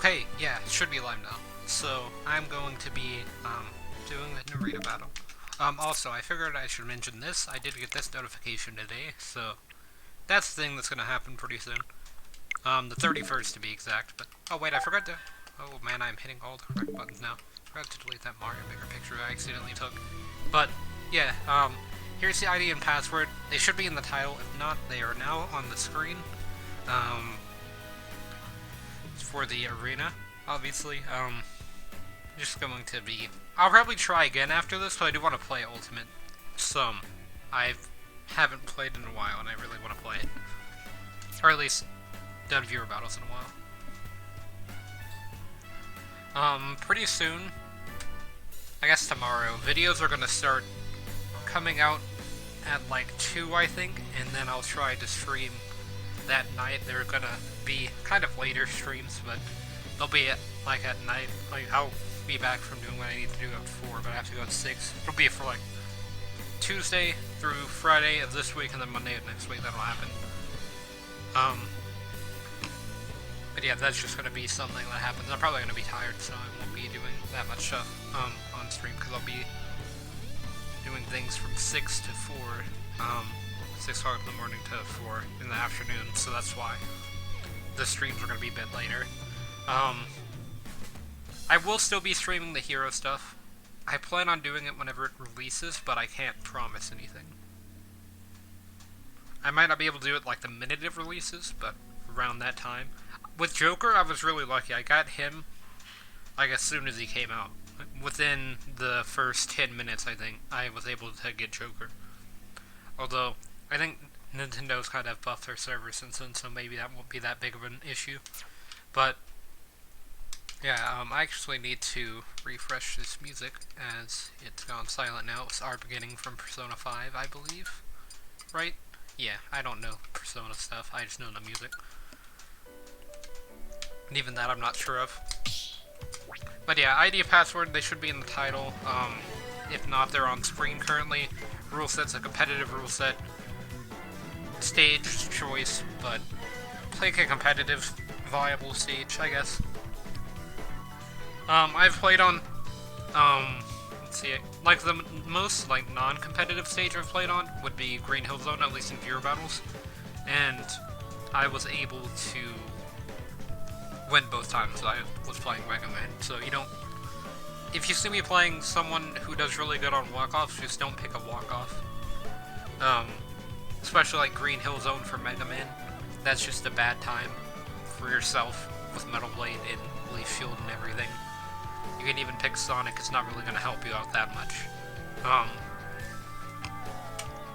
Okay, yeah, it should be live now. So, I'm going to be, doing the Narita battle. Also, I figured I should mention this. I did get this notification today, so that's the thing that's gonna happen pretty soon. The 31st to be exact, but, oh wait, I forgot to, oh man, I'm hitting all the correct buttons now. Forgot to delete that Mario Maker picture I accidentally took. But, yeah, here's the ID and password. They should be in the title. If not, they are now on the screen. For the arena, obviously. Just going to be... I'll probably try again after this, but I do want to play Ultimate some. I haven't played in a while, and I really want to play it. Or at least, done viewer battles in a while. Pretty soon, I guess tomorrow, videos are going to start coming out at like 2, I think, and then I'll try to stream that night. They're gonna be kind of later streams, but they'll be at night. Like, I'll be back from doing what I need to do at 4, but I have to go at 6. It'll be for like Tuesday through Friday of this week, and then Monday of next week that'll happen. But yeah, that's just gonna be something that happens. I'm probably gonna be tired, so I won't be doing that much stuff on stream, because I'll be doing things from 6 to 4. 6 o'clock in the morning to 4 in the afternoon, so that's why the streams are going to be a bit later. I will still be streaming the hero stuff. I plan on doing it whenever it releases, but I can't promise anything. I might not be able to do it like the minute it releases, but around that time. With Joker, I was really lucky. I got him like as soon as he came out. Within the first 10 minutes, I think, I was able to get Joker. Although, I think Nintendo's kind of buffed their server since then, so maybe that won't be that big of an issue. But, yeah, I actually need to refresh this music, as it's gone silent now. It's our beginning from Persona 5, I believe. Right? Yeah, I don't know Persona stuff, I just know the music. And even that I'm not sure of. But yeah, ID password, they should be in the title. If not, they're on screen currently. Rule set's a competitive rule set. Stage choice, but like a competitive, viable stage, I guess. I've played on, let's see, like the most like non-competitive stage I've played on would be Green Hill Zone, at least in viewer battles, and I was able to win both times I was playing Mega Man. So you don't. If you see me playing someone who does really good on walk-offs, just don't pick a walk-off. Especially like Green Hill Zone for Mega Man. That's just a bad time for yourself with Metal Blade and Leaf Shield and everything. You can even pick Sonic, it's not really going to help you out that much.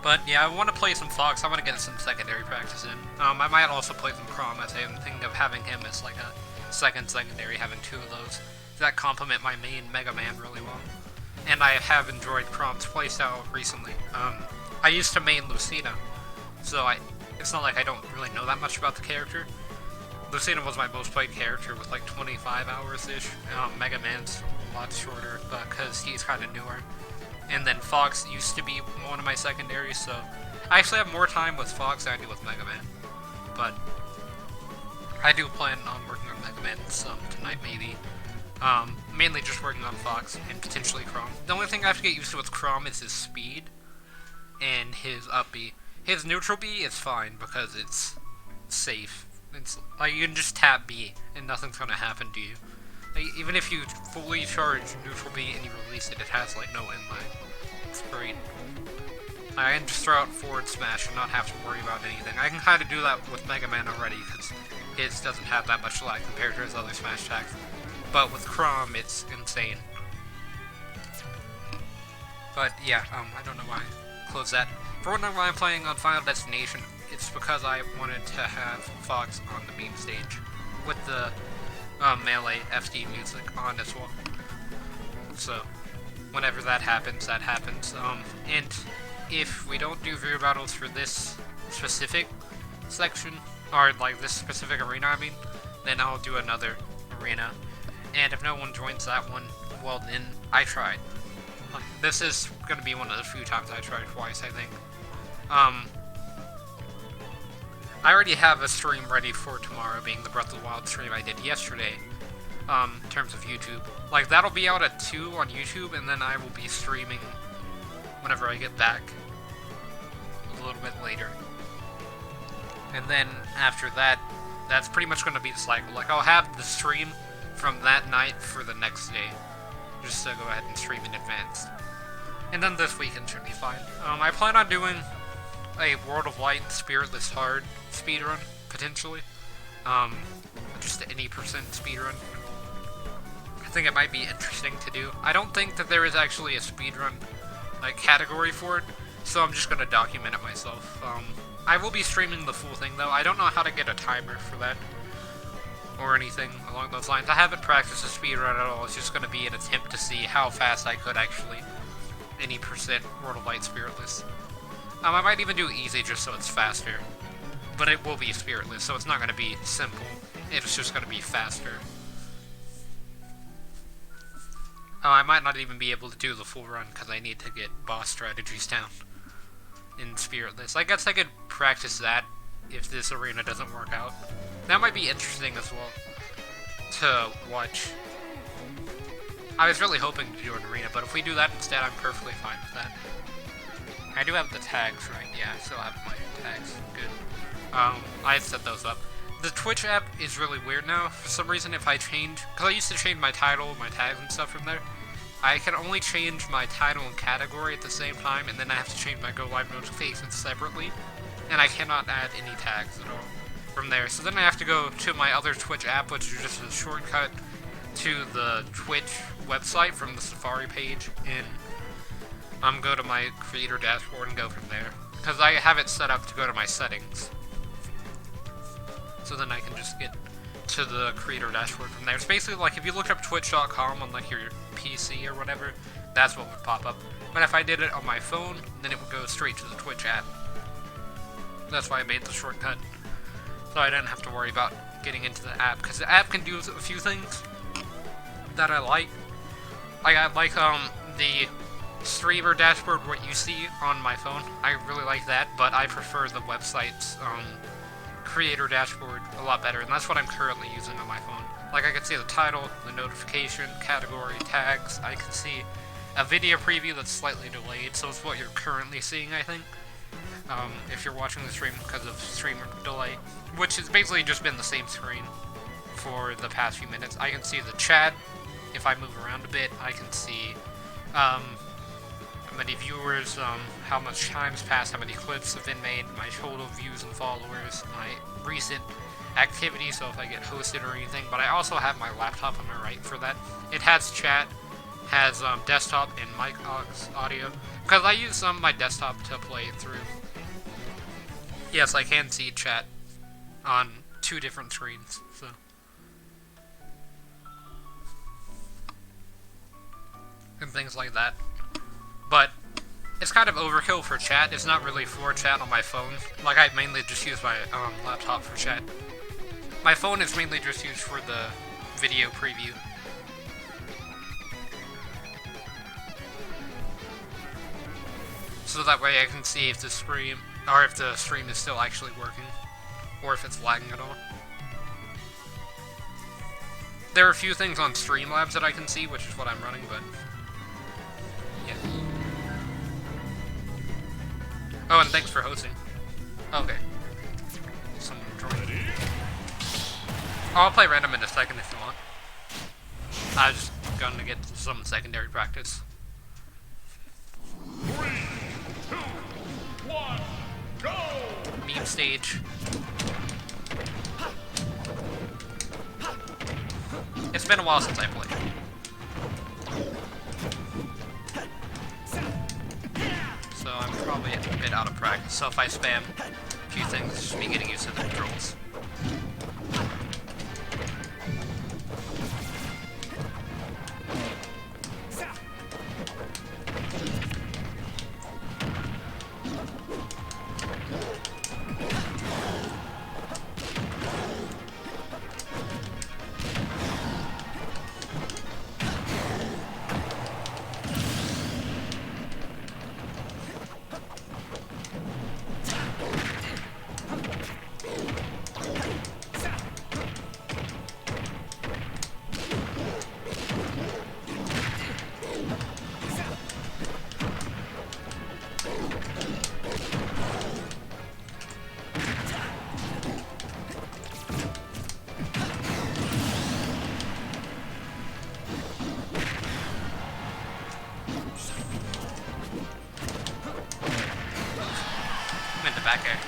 But yeah, I want to play some Fox, I want to get some secondary practice in. I might also play some Chrom, as I'm thinking of having him as like a secondary, having 2 of those. That complement my main Mega Man really well. And I have enjoyed Chrom's playstyle recently. I used to main Lucina, so it's not like I don't really know that much about the character. Lucina was my most played character with like 25 hours-ish. Mega Man's a lot shorter, because he's kind of newer. And then Fox used to be one of my secondaries, so I actually have more time with Fox than I do with Mega Man. But I do plan on working on Mega Man some tonight, maybe. Mainly just working on Fox and potentially Chrom. The only thing I have to get used to with Chrom is his speed and his up B. His neutral B is fine because it's safe. It's like you can just tap B and nothing's gonna happen to you. Like, even if you fully charge neutral B and you release it, it has like no inline. It's great. I can just throw out forward smash and not have to worry about anything. I can kind of do that with Mega Man already because his doesn't have that much lag compared to his other smash attacks. But with Chrom, it's insane. But yeah, I don't know why I closed that. For wondering why I'm playing on Final Destination, it's because I wanted to have Fox on the main stage with the Melee FD music on as well. So, whenever that happens, that happens. And if we don't do viewer battles for this specific section, or like this specific arena, I mean, then I'll do another arena. And if no one joins that one, well then, I tried. This is going to be one of the few times I tried twice, I think. I already have a stream ready for tomorrow, being the Breath of the Wild stream I did yesterday. in terms of YouTube. Like, that'll be out at 2 on YouTube, and then I will be streaming whenever I get back a little bit later. And then after that, that's pretty much going to be the cycle. Like, I'll have the stream from that night for the next day, just to go ahead and stream in advance. And then this weekend should be fine. I plan on doing a World of Light Spiritless Hard speedrun, potentially. Just any percent speedrun. I think it might be interesting to do. I don't think that there is actually a speedrun like category for it, so I'm just gonna document it myself. I will be streaming the full thing though. I don't know how to get a timer for that or anything along those lines. I haven't practiced a speedrun at all. It's just gonna be an attempt to see how fast I could actually any percent World of Light Spiritless. I might even do easy just so it's faster. But it will be Spiritless, so it's not going to be simple. It's just going to be faster. I might not even be able to do the full run because I need to get boss strategies down in Spiritless. I guess I could practice that if this arena doesn't work out. That might be interesting as well to watch. I was really hoping to do an arena, but if we do that instead, I'm perfectly fine with that. I do have the tags, right? Yeah, I still have my tags. Good. I set those up. The Twitch app is really weird now. For some reason, if I change... Because I used to change my title, my tags and stuff from there. I can only change my title and category at the same time, and then I have to change my Go Live notifications separately. And I cannot add any tags at all from there. So then I have to go to my other Twitch app, which is just a shortcut to the Twitch website from the Safari page, and go to my creator dashboard and go from there. Because I have it set up to go to my settings. So then I can just get to the creator dashboard from there. It's basically like if you look up twitch.com on like your PC or whatever, that's what would pop up. But if I did it on my phone, then it would go straight to the Twitch app. That's why I made the shortcut. So I didn't have to worry about getting into the app, because the app can do a few things that I like. Like, I like the streamer dashboard, what you see on my phone. I really like that, but I prefer the website's creator dashboard a lot better, and that's what I'm currently using on my phone. Like, I can see the title, the notification, category, tags. I can see a video preview that's slightly delayed, so it's what you're currently seeing, I think. If you're watching the stream because of streamer delay, which has basically just been the same screen for the past few minutes. I can see the chat. If I move around a bit, I can see how many viewers, how much time's passed, how many clips have been made, my total views and followers, my recent activity, so if I get hosted or anything. But I also have my laptop on my right for that. It has chat, has desktop and mic aux audio, because I use my desktop to play through. Yes, I can see chat on 2 different screens, so. And things like that. But it's kind of overkill for chat. It's not really for chat on my phone. Like, I mainly just use my laptop for chat. My phone is mainly just used for the video preview. So that way I can see if the stream, or if the stream is still actually working, or if it's lagging at all. There are a few things on Streamlabs that I can see, which is what I'm running, but yeah. Oh, and thanks for hosting. Okay. Someone joined. Oh, I'll play random in a second if you want. I was just going to get some secondary practice. 3, 2, 1, go! Meme stage. It's been a while since I played. So I'm probably a bit out of practice, so if I spam a few things, it's just me getting used to the controls. back air.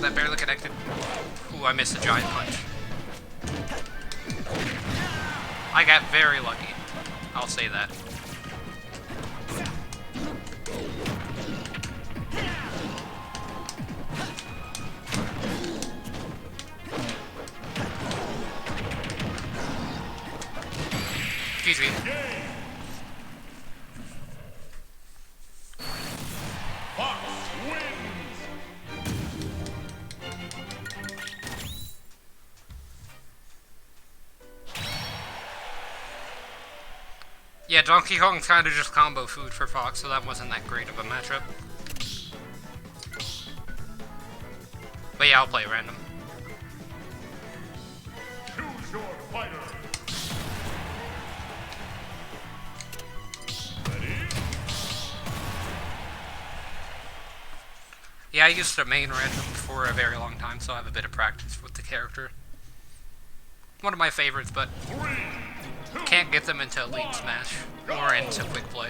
That barely connected. Ooh, I missed a giant punch. I got very lucky. I'll say that. GG. Fox wins. Yeah, Donkey Kong's kind of just combo food for Fox, so that wasn't that great of a matchup. But yeah, I'll play random. Choose your fighter. Ready? Yeah, I used to main random for a very long time, so I have a bit of practice with the character. One of my favorites, but 3, 2, can't get them into Elite Smash or into Quick Play.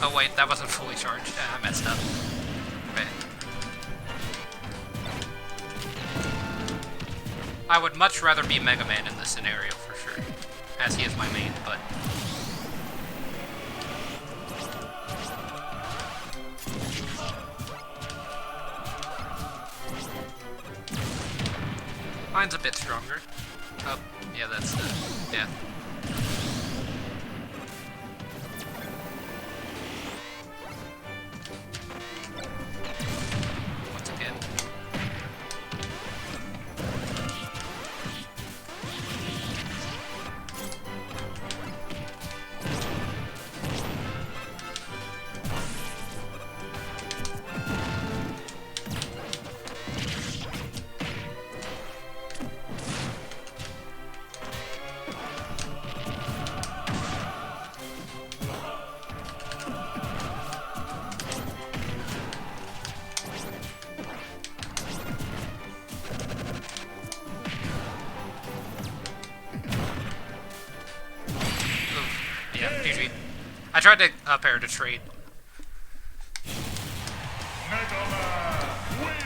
Oh wait, that wasn't fully charged. I messed up. Okay. I would much rather be Mega Man in this scenario for sure, as he is my main, but... Mine's a bit stronger. Oh, yeah, that's the... yeah. Once again. Yeah, GG. I tried to up air to trade. Mega Man wins.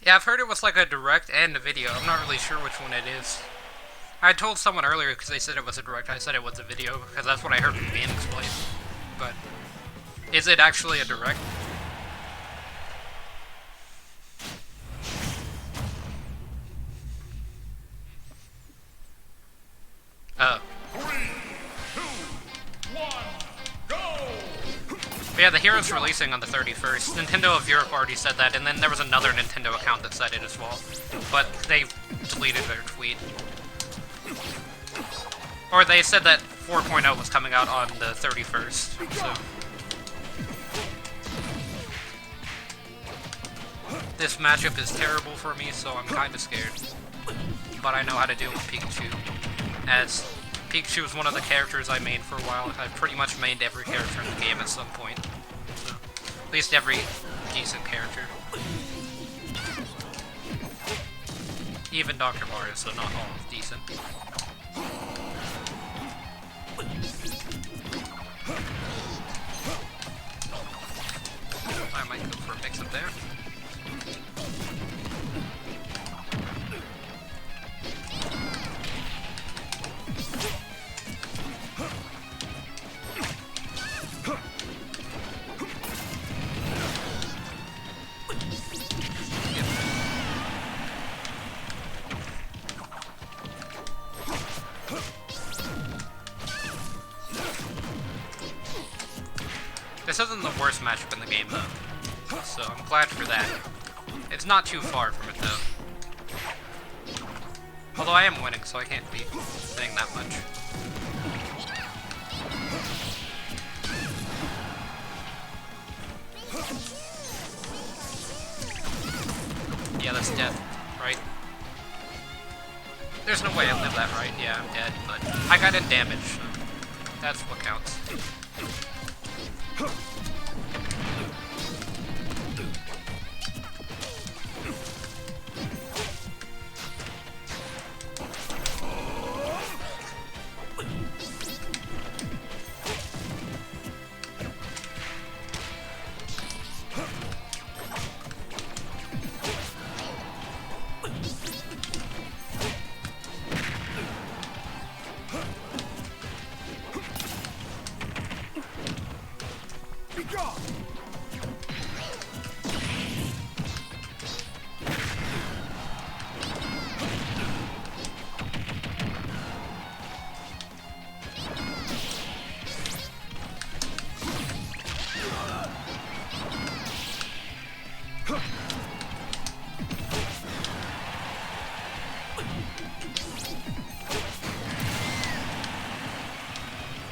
Yeah, I've heard it was like a direct and a video. I'm not really sure which one it is. I told someone earlier because they said it was a direct. I said it was a video because that's what I heard from Phoenix play. But is it actually a direct? Oh. 3, 2, 1, go. But yeah, the Hero's releasing on the 31st. Nintendo of Europe already said that, and then there was another Nintendo account that said it as well. But they deleted their tweet. Or they said that 4.0 was coming out on the 31st, so... This matchup is terrible for me, so I'm kinda scared. But I know how to deal with Pikachu. As Pikachu is one of the characters I mained for a while. I've pretty much mained every character in the game at some point. So, at least every decent character. Even Dr. Mario, so not all decent. I might go for a mix-up there. This isn't the worst matchup in the game, though, so I'm glad for that. It's not too far from it, though. Although I am winning, so I can't be saying that much. Yeah, that's death, right? There's no way I live that right. Yeah, I'm dead, but I got in damage, so that's what counts.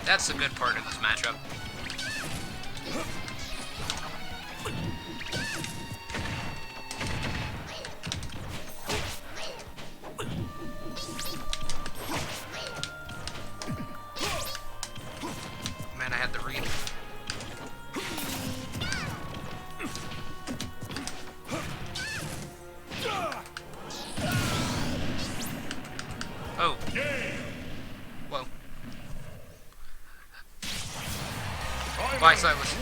That's the good part of this matchup. Man, I had the read. Oh. Whoa. Bye, Silas.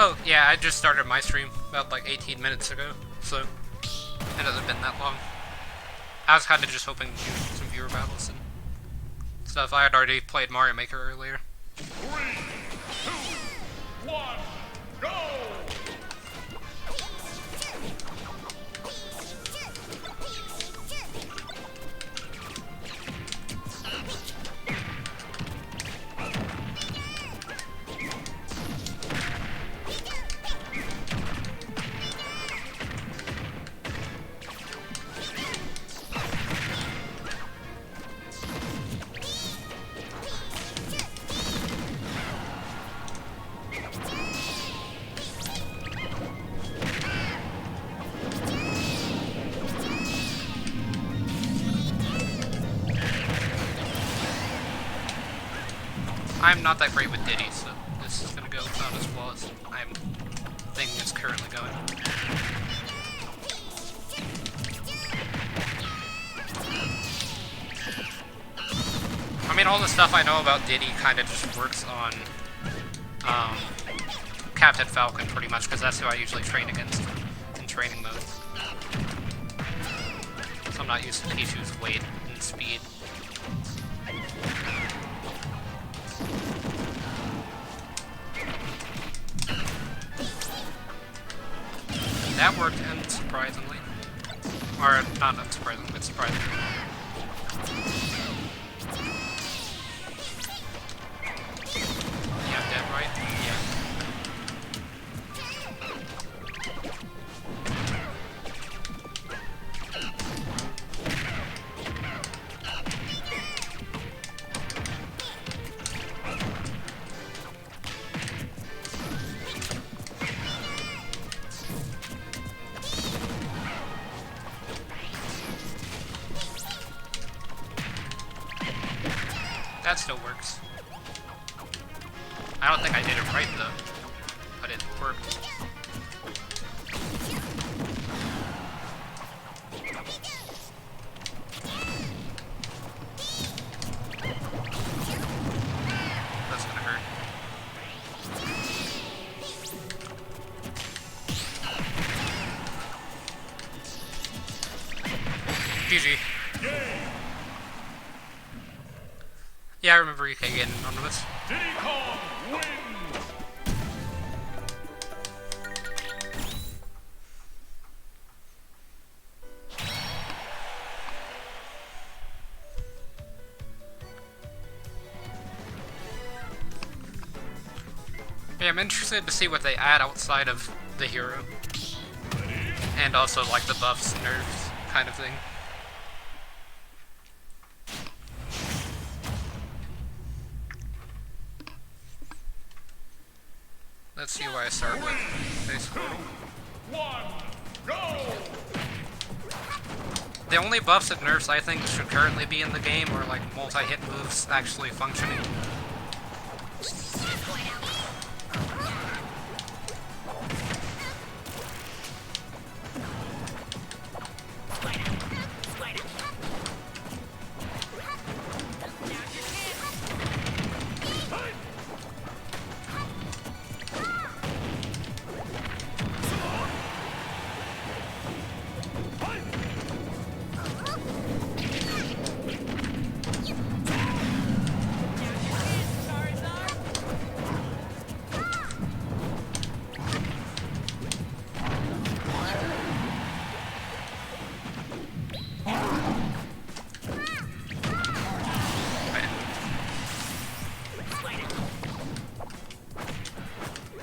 Oh, yeah, I just started my stream about like 18 minutes ago, so it hasn't been that long. I was kind of just hoping to do some viewer battles and stuff. I had already played Mario Maker earlier. 3, 2, 1, go! I'm not that great with Diddy, so this is gonna go about as well as I'm thing is currently going. I mean, all the stuff I know about Diddy kind of just works on Captain Falcon pretty much, because that's who I usually train against in training mode. So I'm not used to Pichu's weight and speed. That worked unsurprisingly. Or, not unsurprisingly, but surprisingly. Yeah, I'm dead, right? Yeah. That still works. I don't think I did it right though, but it worked. That's gonna hurt. GG. Yeah, I remember EK getting on this. Diddy Kong wins. Yeah, I'm interested to see what they add outside of the hero. And also, like, the buffs, nerfs, kind of thing. Let's see why I start with Face Portal. 1, go! The only buffs and nerfs I think should currently be in the game are, like, multi-hit moves actually functioning.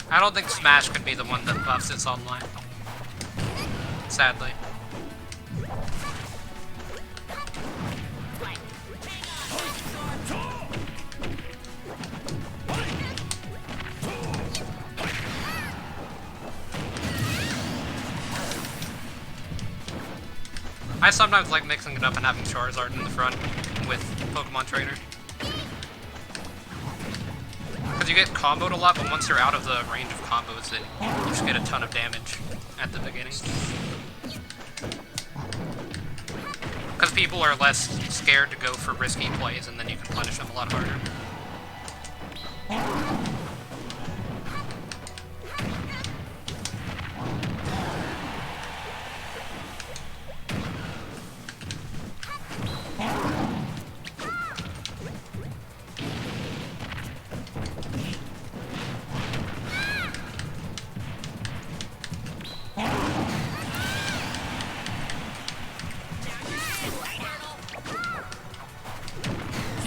I don't think Smash could be the one that buffs its online. Sadly. I sometimes like mixing it up and having Charizard in the front with Pokemon Trainer. Because you get comboed a lot, but once you're out of the range of combos, then you just get a ton of damage at the beginning. Because people are less scared to go for risky plays, and then you can punish them a lot harder.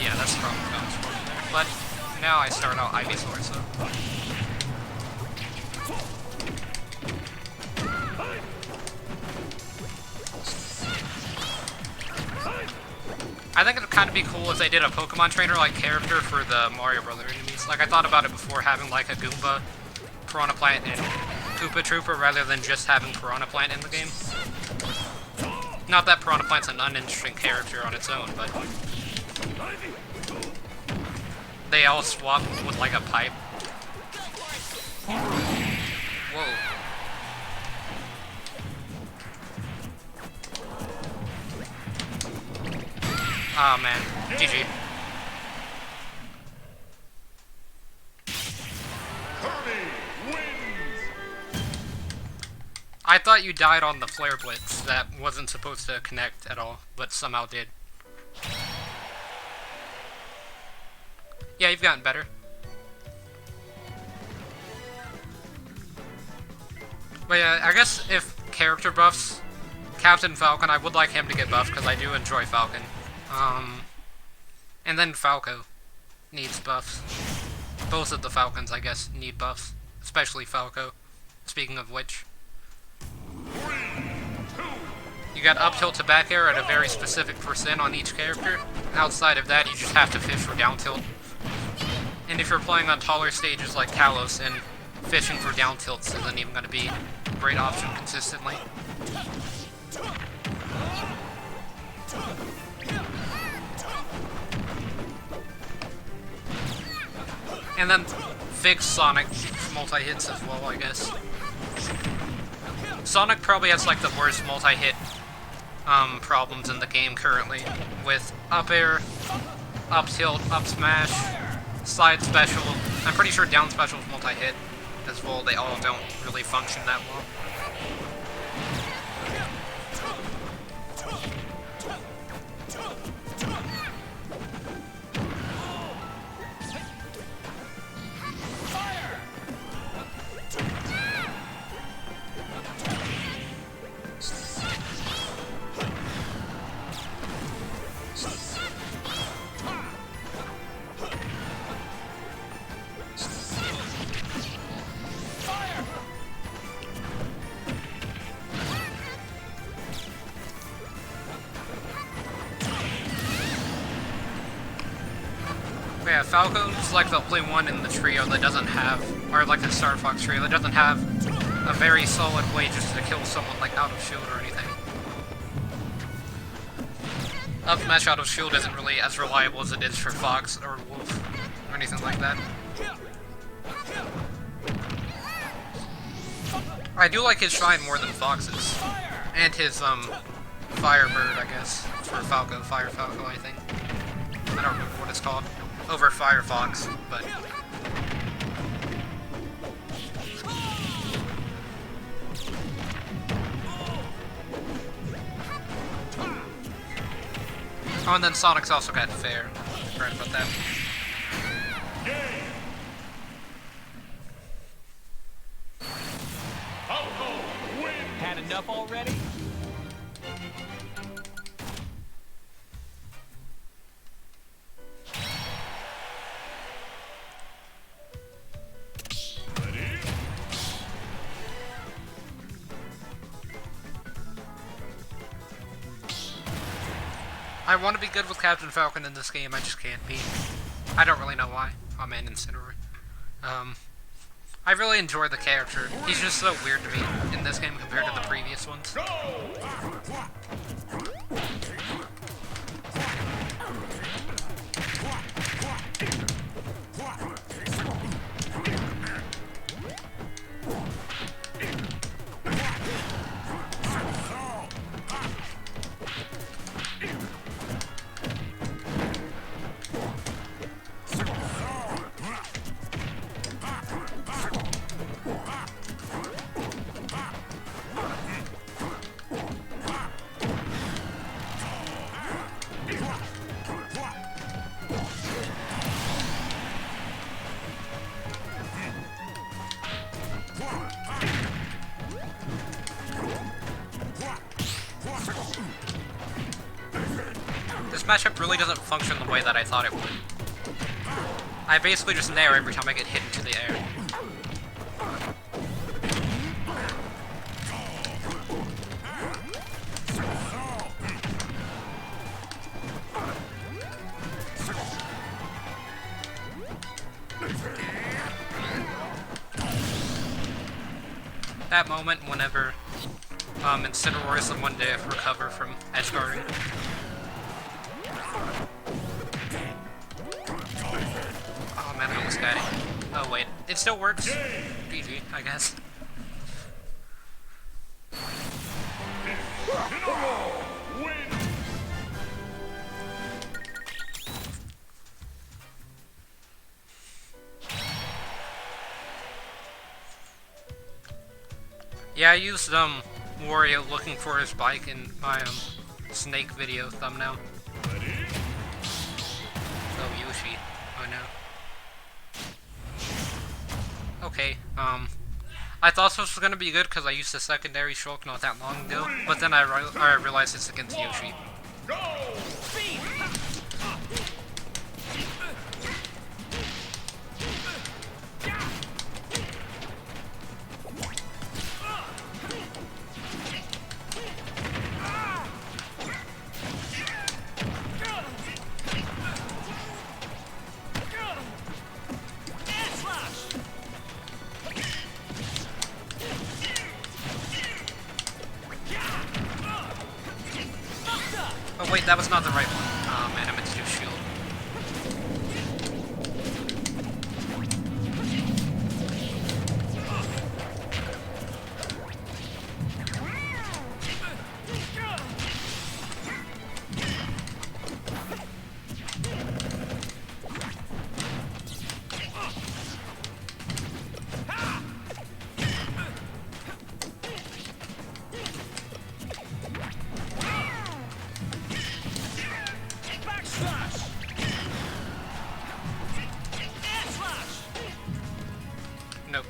Yeah, that's probably what I was for there. But now I start out Ivysaur, so. I think it'd kind of be cool if they did a Pokemon Trainer-like character for the Mario Brother enemies. Like, I thought about it before, having like a Goomba, Piranha Plant, and Koopa Trooper rather than just having Piranha Plant in the game. Not that Piranha Plant's an uninteresting character on its own, but they all swap with like a pipe. Whoa. Oh man, GG. Kirby wins. I thought you died on the Flare Blitz that wasn't supposed to connect at all, but somehow did. Yeah, you've gotten better. But yeah, I guess if character buffs, Captain Falcon, I would like him to get buffed because I do enjoy Falcon. And then Falco needs buffs. Both of the Falcons, I guess, need buffs. Especially Falco, speaking of which. You got up tilt to back air at a very specific % on each character. Outside of that, you just have to fish for down tilt. And if you're playing on taller stages like Kalos, and fishing for down tilts isn't even going to be a great option consistently. And then fix Sonic multi-hits as well, I guess. Sonic probably has like the worst multi-hit problems in the game currently, with up air, up tilt, up smash, side special. I'm pretty sure down special is multi-hit as well. They all don't really function that well. Falco's like the only one in the trio that doesn't have, or like the Star Fox trio, that doesn't have a very solid way just to kill someone like out of shield or anything. Up smash out of shield isn't really as reliable as it is for Fox or Wolf or anything like that. I do like his shine more than Fox's. And his, Firebird, I guess, for Falco. Fire Falco, I think. I don't remember what it's called. Over Firefox, but... Oh, and then Sonic's also got Fair. Right about that. Had enough already? I want to be good with Captain Falcon in this game, I just can't be. I don't really know why. Oh man, Incineroar. I really enjoy the character. He's just so weird to me in this game compared to the previous ones. This matchup really doesn't function the way that I thought it would. I basically just nair every time I get hit into the air. That moment whenever Incineroar is the one to recover from edge guarding. Oh man, I almost got it. Oh wait, it still works. GG, I guess. Yeah, I used Wario looking for his bike in my Snake video thumbnail. Oh, Yoshi. Oh no. Okay, I thought this was gonna be good because I used the secondary Shulk not that long ago, but then I realized it's against Yoshi. Oh wait, that was not the right one. Oh man, I meant to do shield. Nope.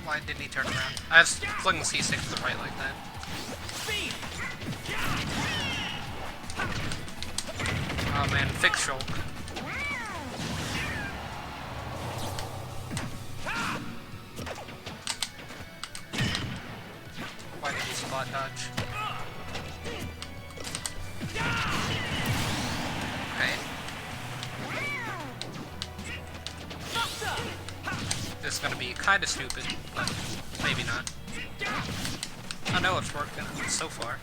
Why didn't he turn around? I was flicking C6 to the right like that. Oh man, fix Shulk. Why did he spot dodge? Okay. This is gonna be kinda stupid, but maybe not. Oh no, it's working so far.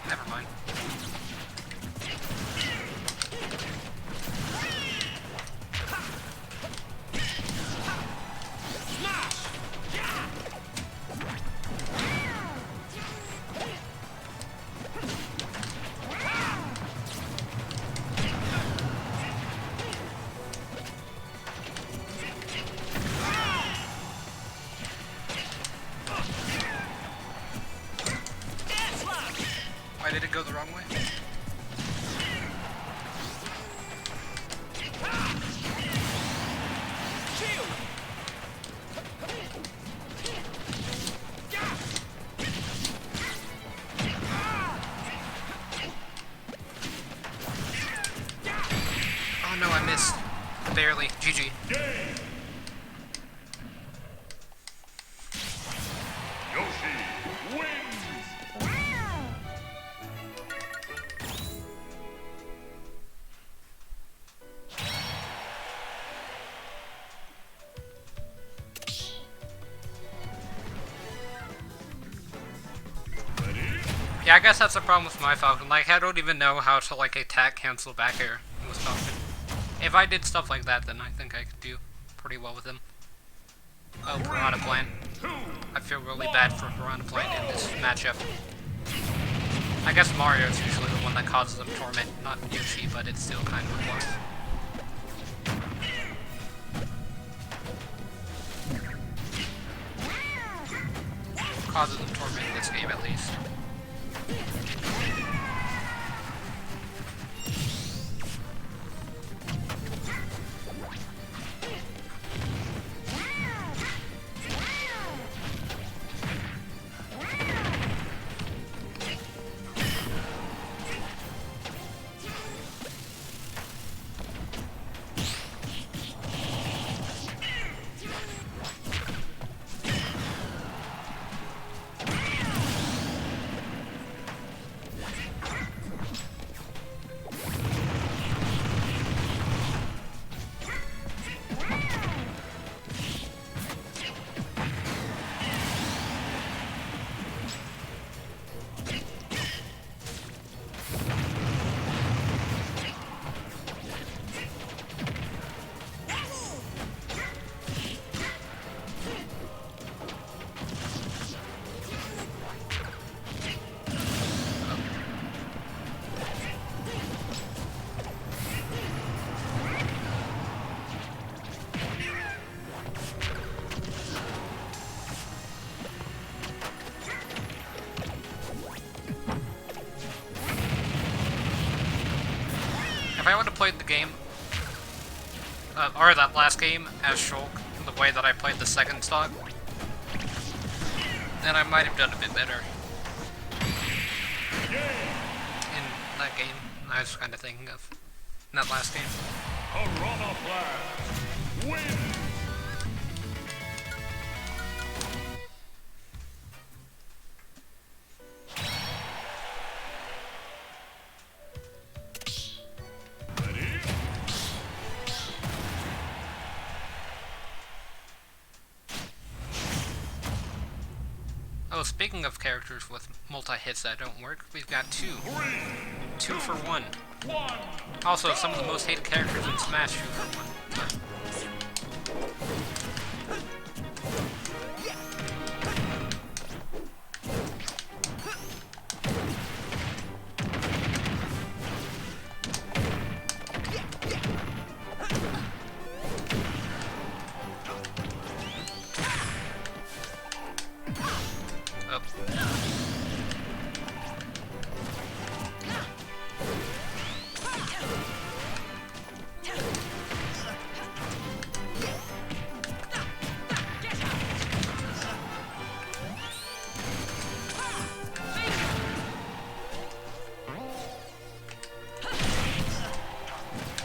Never mind. Why did it go the wrong way? Oh no, I missed. Barely. GG. Yoshi wins. Yeah, I guess that's the problem with my Falcon. Like, I don't even know how to, like, attack cancel back air with Falcon. If I did stuff like that, then I think I could do pretty well with him. Oh, Piranha Plant. I feel really bad for Piranha Plant in this matchup. I guess Mario's usually the one that causes them torment, not Yoshi, but it's still kind of a plus. Causes them torment in this game, at least. If I would have played the game, or that last game, as Shulk, the way that I played the second stock, then I might have done a bit better. In that game, I was kind of thinking of. In that last game. Piranha Plant wins. Oh, speaking of characters with multi-hits that don't work, we've got two. 2 for 1. Also, some of the most hated characters in Smash 2 for 1.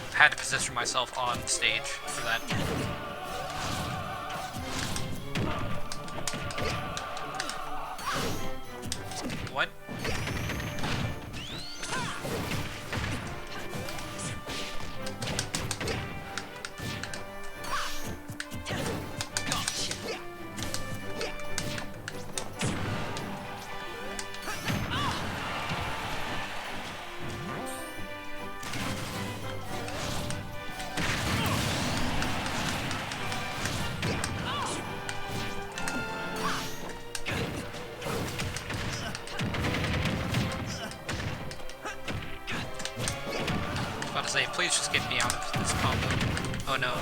I had to position myself on stage for that. What? to say, please just get me out of this combo. Oh no.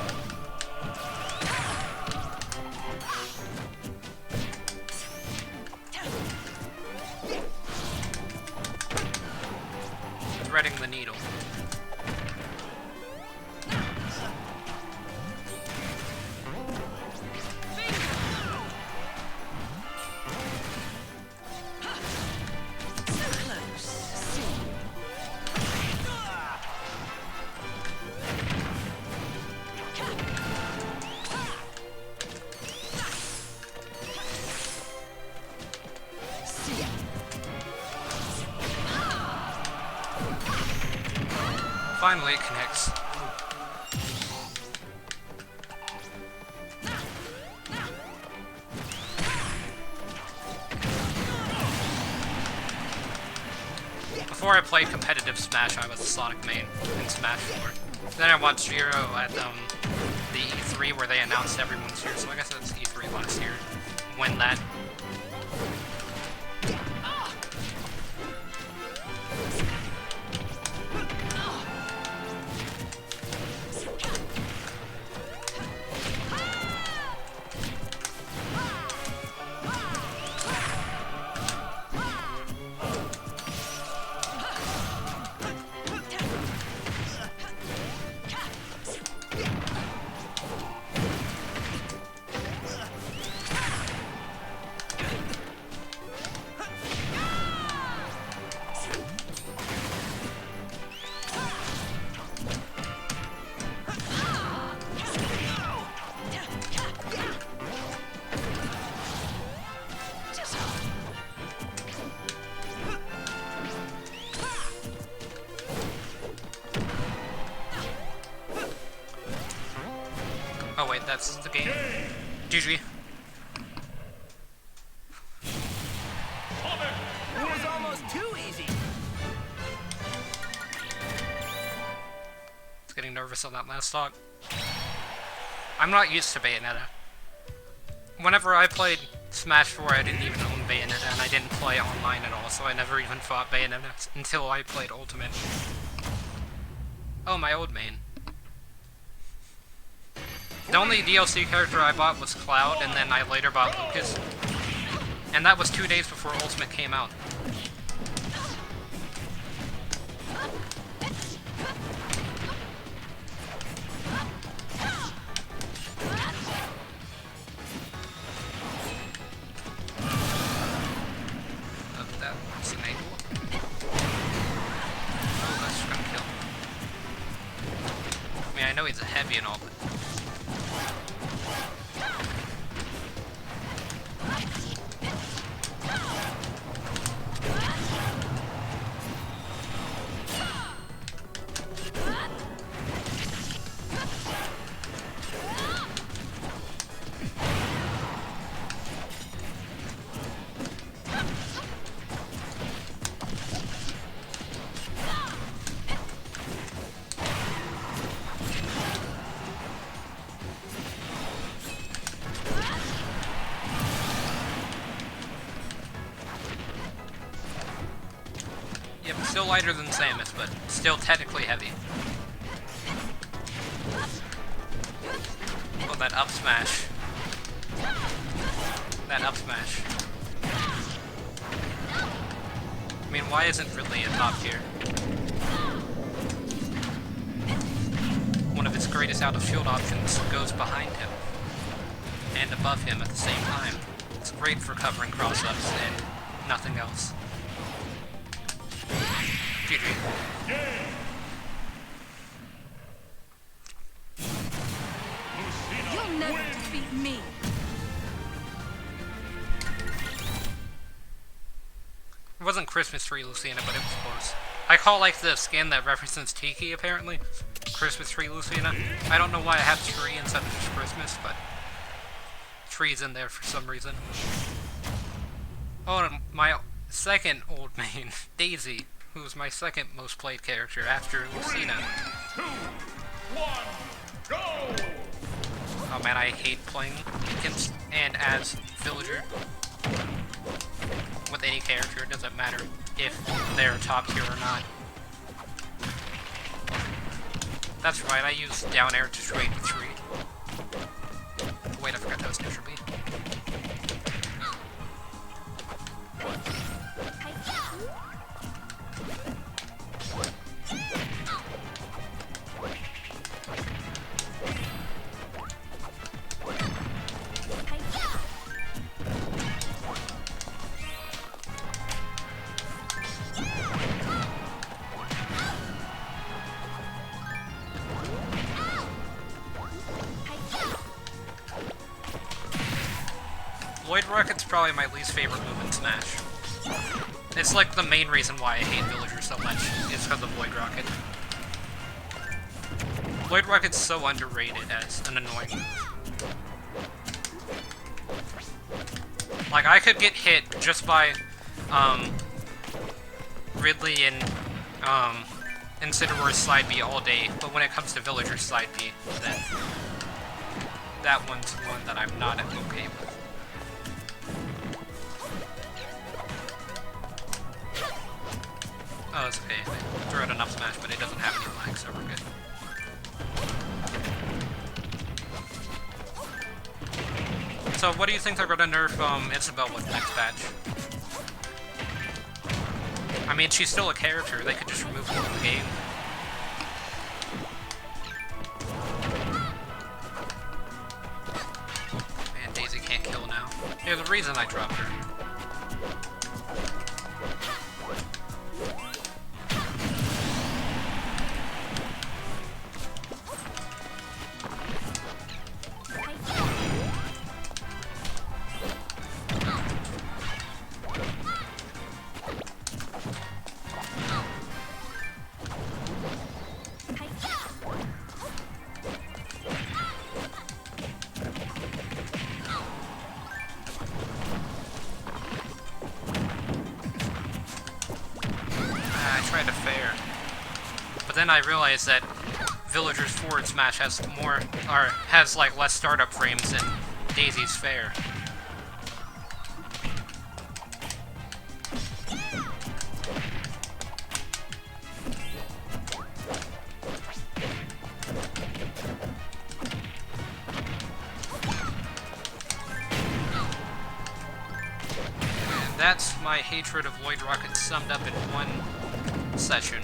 Threading the needle. Finally, it connects. Before I played competitive Smash, I was a Sonic main in Smash 4. Then I watched Zero at the E3 where they announced everyone's here, so I guess it was E3 last year. When that. Oh wait, that's the game. GG. That was almost too easy. It's getting nervous on that last stock. I'm not used to Bayonetta. Whenever I played Smash 4, I didn't even own Bayonetta, and I didn't play online at all, so I never even fought Bayonetta until I played Ultimate. Oh, my old main. The only DLC character I bought was Cloud, and then I later bought Lucas. And that was 2 days before Ultimate came out. Oh, that's an angle. Oh, that's just gonna kill. I mean, I know he's a heavy and all, but... Yep, still lighter than Samus, but still technically heavy. Oh, that up smash. That up smash. I mean, why isn't Ridley a top tier? One of its greatest out of shield options goes behind him and above him at the same time. It's great for covering cross-ups and nothing else. GG. You'll never defeat me. It wasn't Christmas Tree Lucina, but it was close. I call like the skin that represents Tiki, apparently. Christmas Tree Lucina. I don't know why I have tree instead of just Christmas, but tree's in there for some reason. Oh, and my second old main, Daisy, who was my second most played character after Lucina. 2, 1, go! Oh man, I hate playing against and as Villager. With any character, it doesn't matter if they're top tier or not. That's right, I used down air to trade with 3. Wait, I forgot that was neutral B. Void Rocket's probably my least favorite move in Smash. It's like the main reason why I hate Villager so much, is because of Void Rocket. Void Rocket's so underrated as an annoying move. Like, I could get hit just by, Ridley and, Incineroar's side B all day, but when it comes to Villager's side B, then that one's one that I'm not okay with. Oh, it's okay. I threw out enough smash, but it doesn't have any lag, so we're good. So, what do you think they're gonna nerf Isabelle with next patch? I mean, she's still a character. They could just remove her from the game. Man, Daisy can't kill now. There's a reason I dropped her. Then I realized that Villager's forward smash has like less startup frames than Daisy's fair. And that's my hatred of Void Rocket summed up in one session.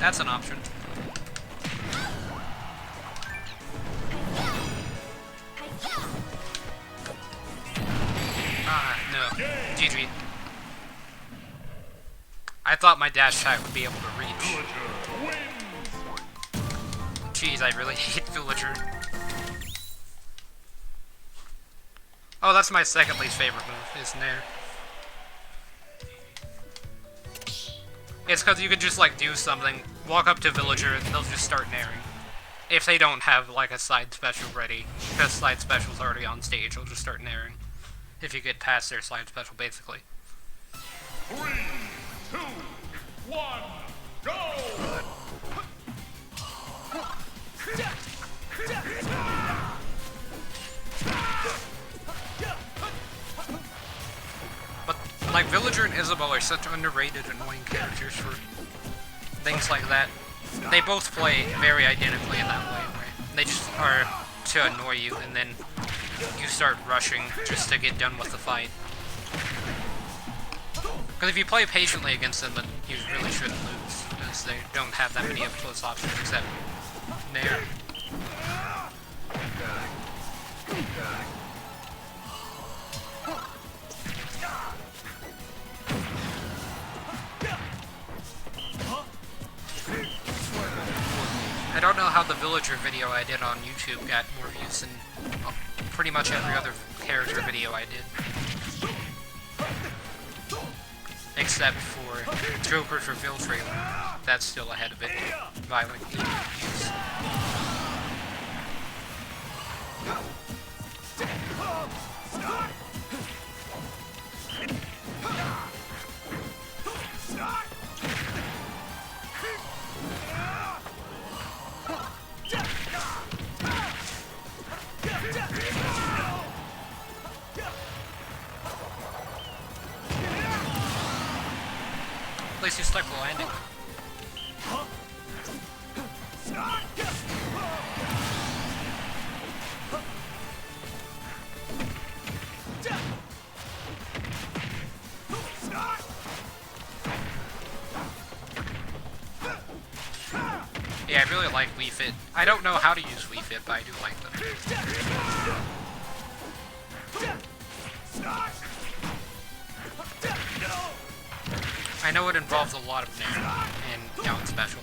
That's an option. Ah, no. GG. I thought my dash attack would be able to reach. Jeez, I really hate Villager. Oh, that's my second least favorite move, is Nair. It's because you could just, like, do something, walk up to Villager, and they'll just start nairing. If they don't have, like, a side special ready, because side special's already on stage, they'll just start nairing. If you get past their side special, basically. 3, 2, 1, go! But, like, Villager and Isabelle are such underrated, annoying characters for things like that. They both play very identically in that way, where they just are to annoy you, and then you start rushing just to get done with the fight. Because if you play patiently against them, then you really shouldn't lose, because they don't have that many up-close options except Nair. I don't know how the Villager video I did on YouTube got more views than pretty much every other character video I did. Except for Joker's reveal trailer. That's still ahead of it by like 8 views. At least you stuck the landing. Yeah, I really like Wii Fit. I don't know how to use Wii Fit, but I do like them. I know it involves a lot of nair and down special.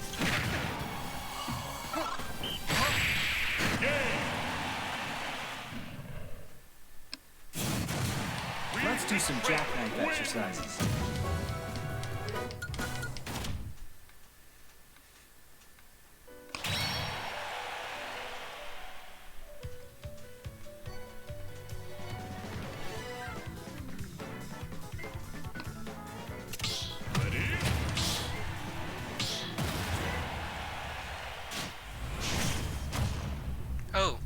Let's do some jackknife exercises. Oh,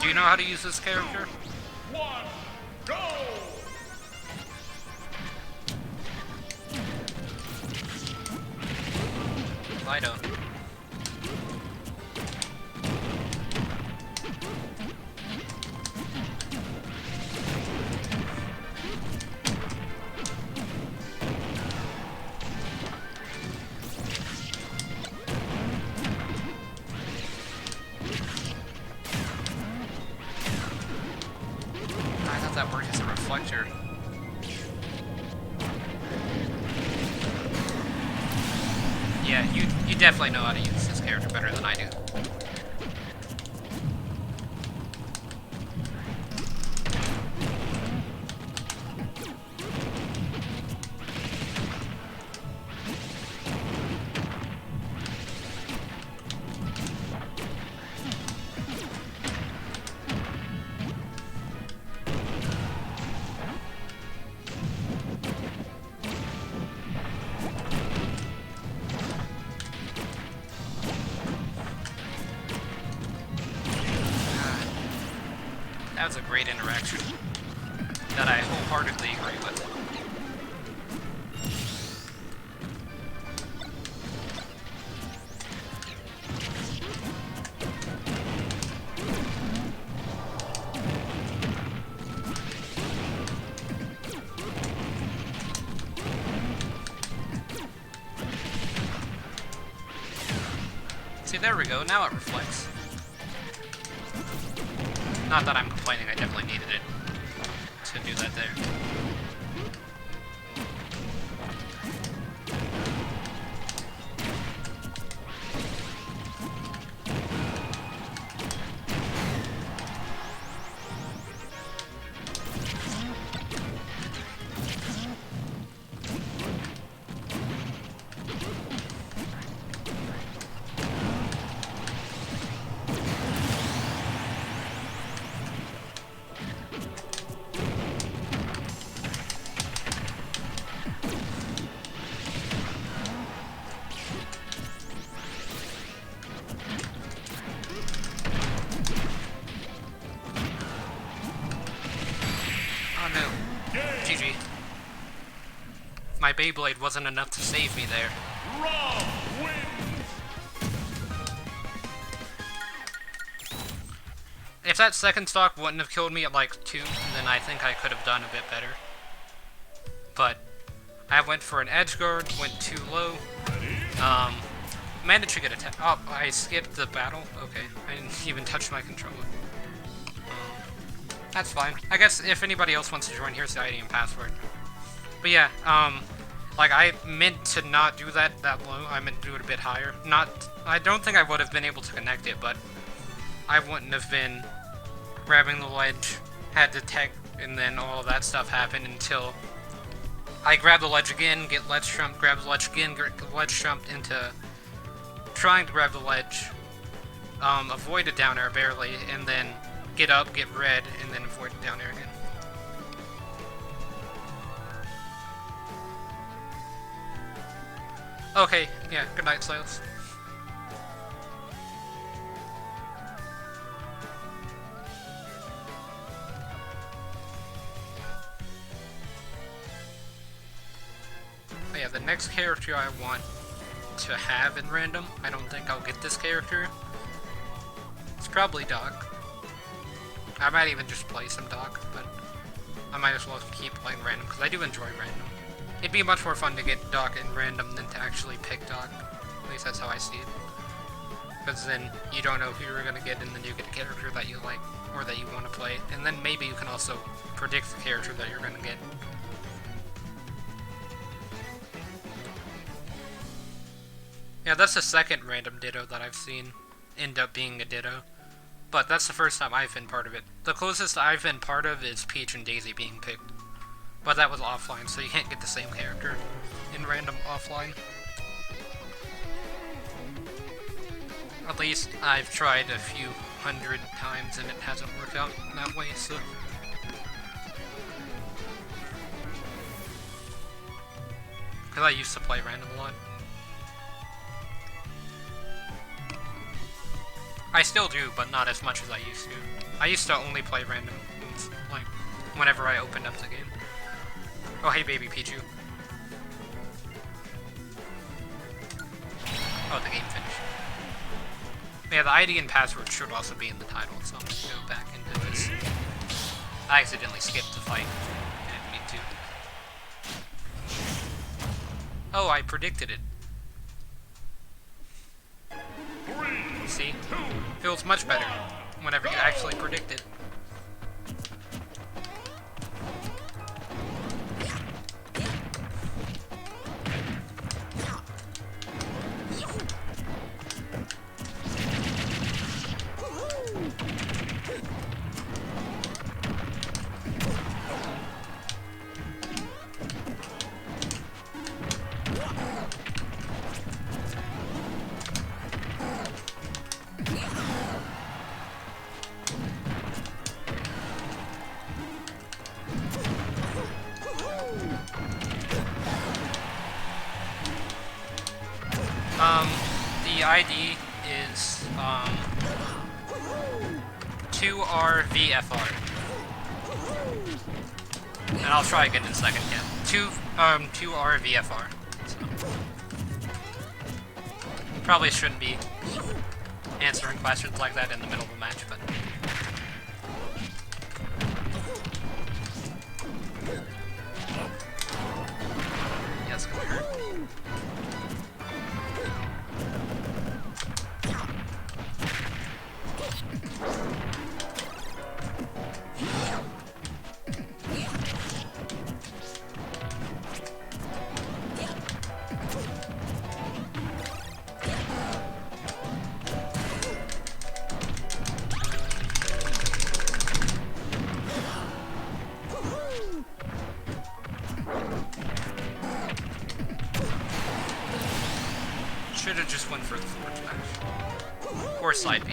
do you know how to use this character? 1, go! I don't. I thought that worked as a reflector. Yeah, you definitely know how to use this character better than I do. That was a great interaction that I wholeheartedly agree with. See, there we go. Now it reflects. Not that I'm complaining, I definitely needed it to do that there. GG. My Beyblade wasn't enough to save me there. Rob wins! If that second stock wouldn't have killed me at like 2, then I think I could have done a bit better. But I went for an edge guard, went too low. Managed to get attack. Oh, I skipped the battle? Okay. I didn't even touch my controller. That's fine. I guess if anybody else wants to join, here's the ID and password. But yeah, like I meant to not do that low. I meant to do it a bit higher. I don't think I would have been able to connect it, but I wouldn't have been grabbing the ledge, had to tech, and then all of that stuff happened until I grabbed the ledge again, get ledge jumped, grab the ledge again, get ledge jumped into trying to grab the ledge, avoid a down air barely, and then get up, get red, and then avoid it down air again. Okay, yeah, good night, Silas. the next character I want to have in random, I don't think I'll get this character. It's probably Doc. I might even just play some Doc, but I might as well keep playing random, because I do enjoy random. It'd be much more fun to get Doc in random than to actually pick Doc. At least that's how I see it. Because then you don't know who you're going to get, and then you get a character that you like, or that you want to play, and then maybe you can also predict the character that you're going to get. Yeah, that's the second random Ditto that I've seen end up being a Ditto. But that's the first time I've been part of it. The closest I've been part of is Peach and Daisy being picked. But that was offline, so you can't get the same character in random offline. At least I've tried a few hundred times and it hasn't worked out that way, so... Because I used to play random a lot. I still do, but not as much as I used to. I used to only play random, like, whenever I opened up the game. Oh, hey, baby Pichu. Oh, the game finished. Yeah, the ID and password should also be in the title, so I'm gonna go back into this. I accidentally skipped the fight. I didn't mean to. Oh, I predicted it. See? Feels much better whenever you actually predict it. The ID is 2RVFR. And I'll try again in a second, yeah. 2RVFR. So. Probably shouldn't be answering questions like that in the middle of a match, but... Yeah, it's gonna hurt. Should have just went for the forward smash. Or side B.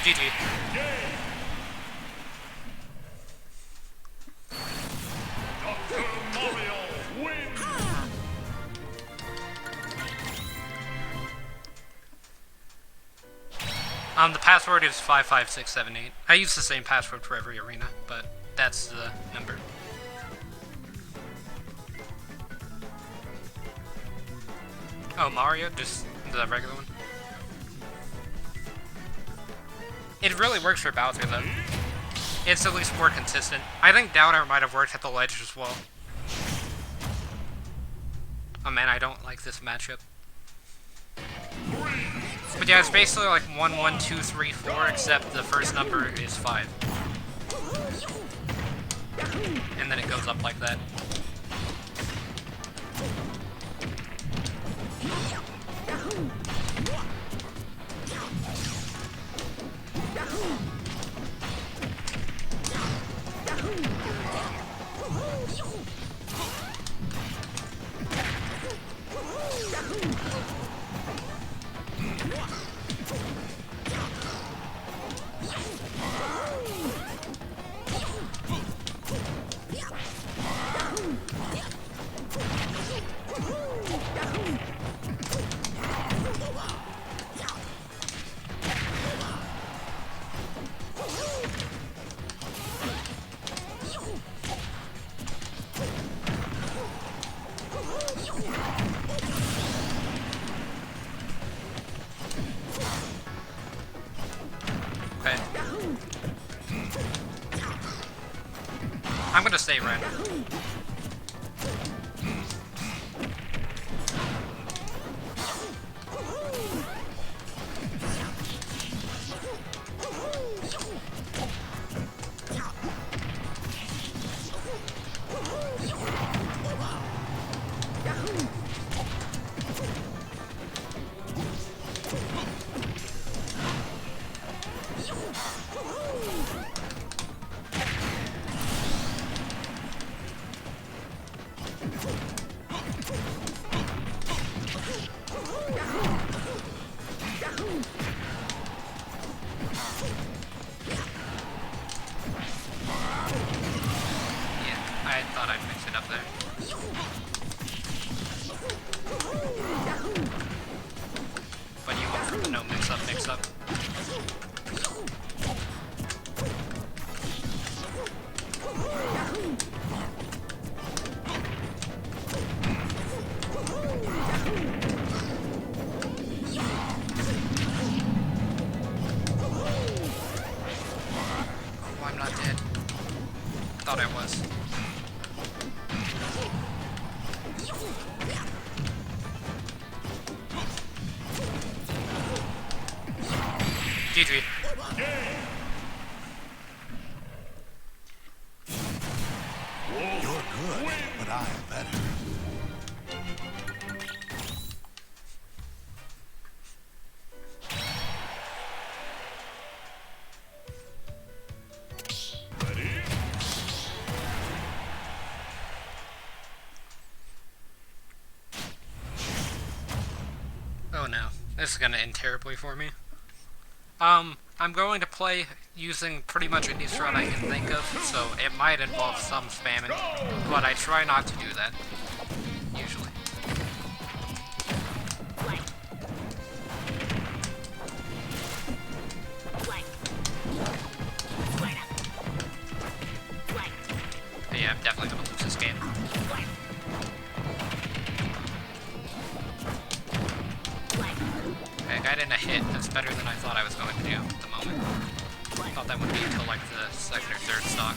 GG. Dr. Mario wins! The password is 55678. I use the same password for every arena, but that's the number. Oh, Mario? Just the regular one? It really works for Bowser, though. It's at least more consistent. I think Downer might have worked at the ledge as well. Oh man, I don't like this matchup. But yeah, it's basically like 1, 1, 2, 3, 4, except the first number is 5. And then it goes up like that. I thought I'd mix it up there. But you went for the no mix-up, mix-up. Oh, I'm not dead. Thought I was. GG. You're good, but I'm better. Ready? Oh no, this is gonna end terribly for me. I'm going to play using pretty much any strat I can think of, so it might involve some spamming, but I try not to do that, usually. But yeah, I'm definitely gonna lose this game. I got in a hit. That's better than I thought I was going to do at the moment. I thought that would be until like the second or third stock.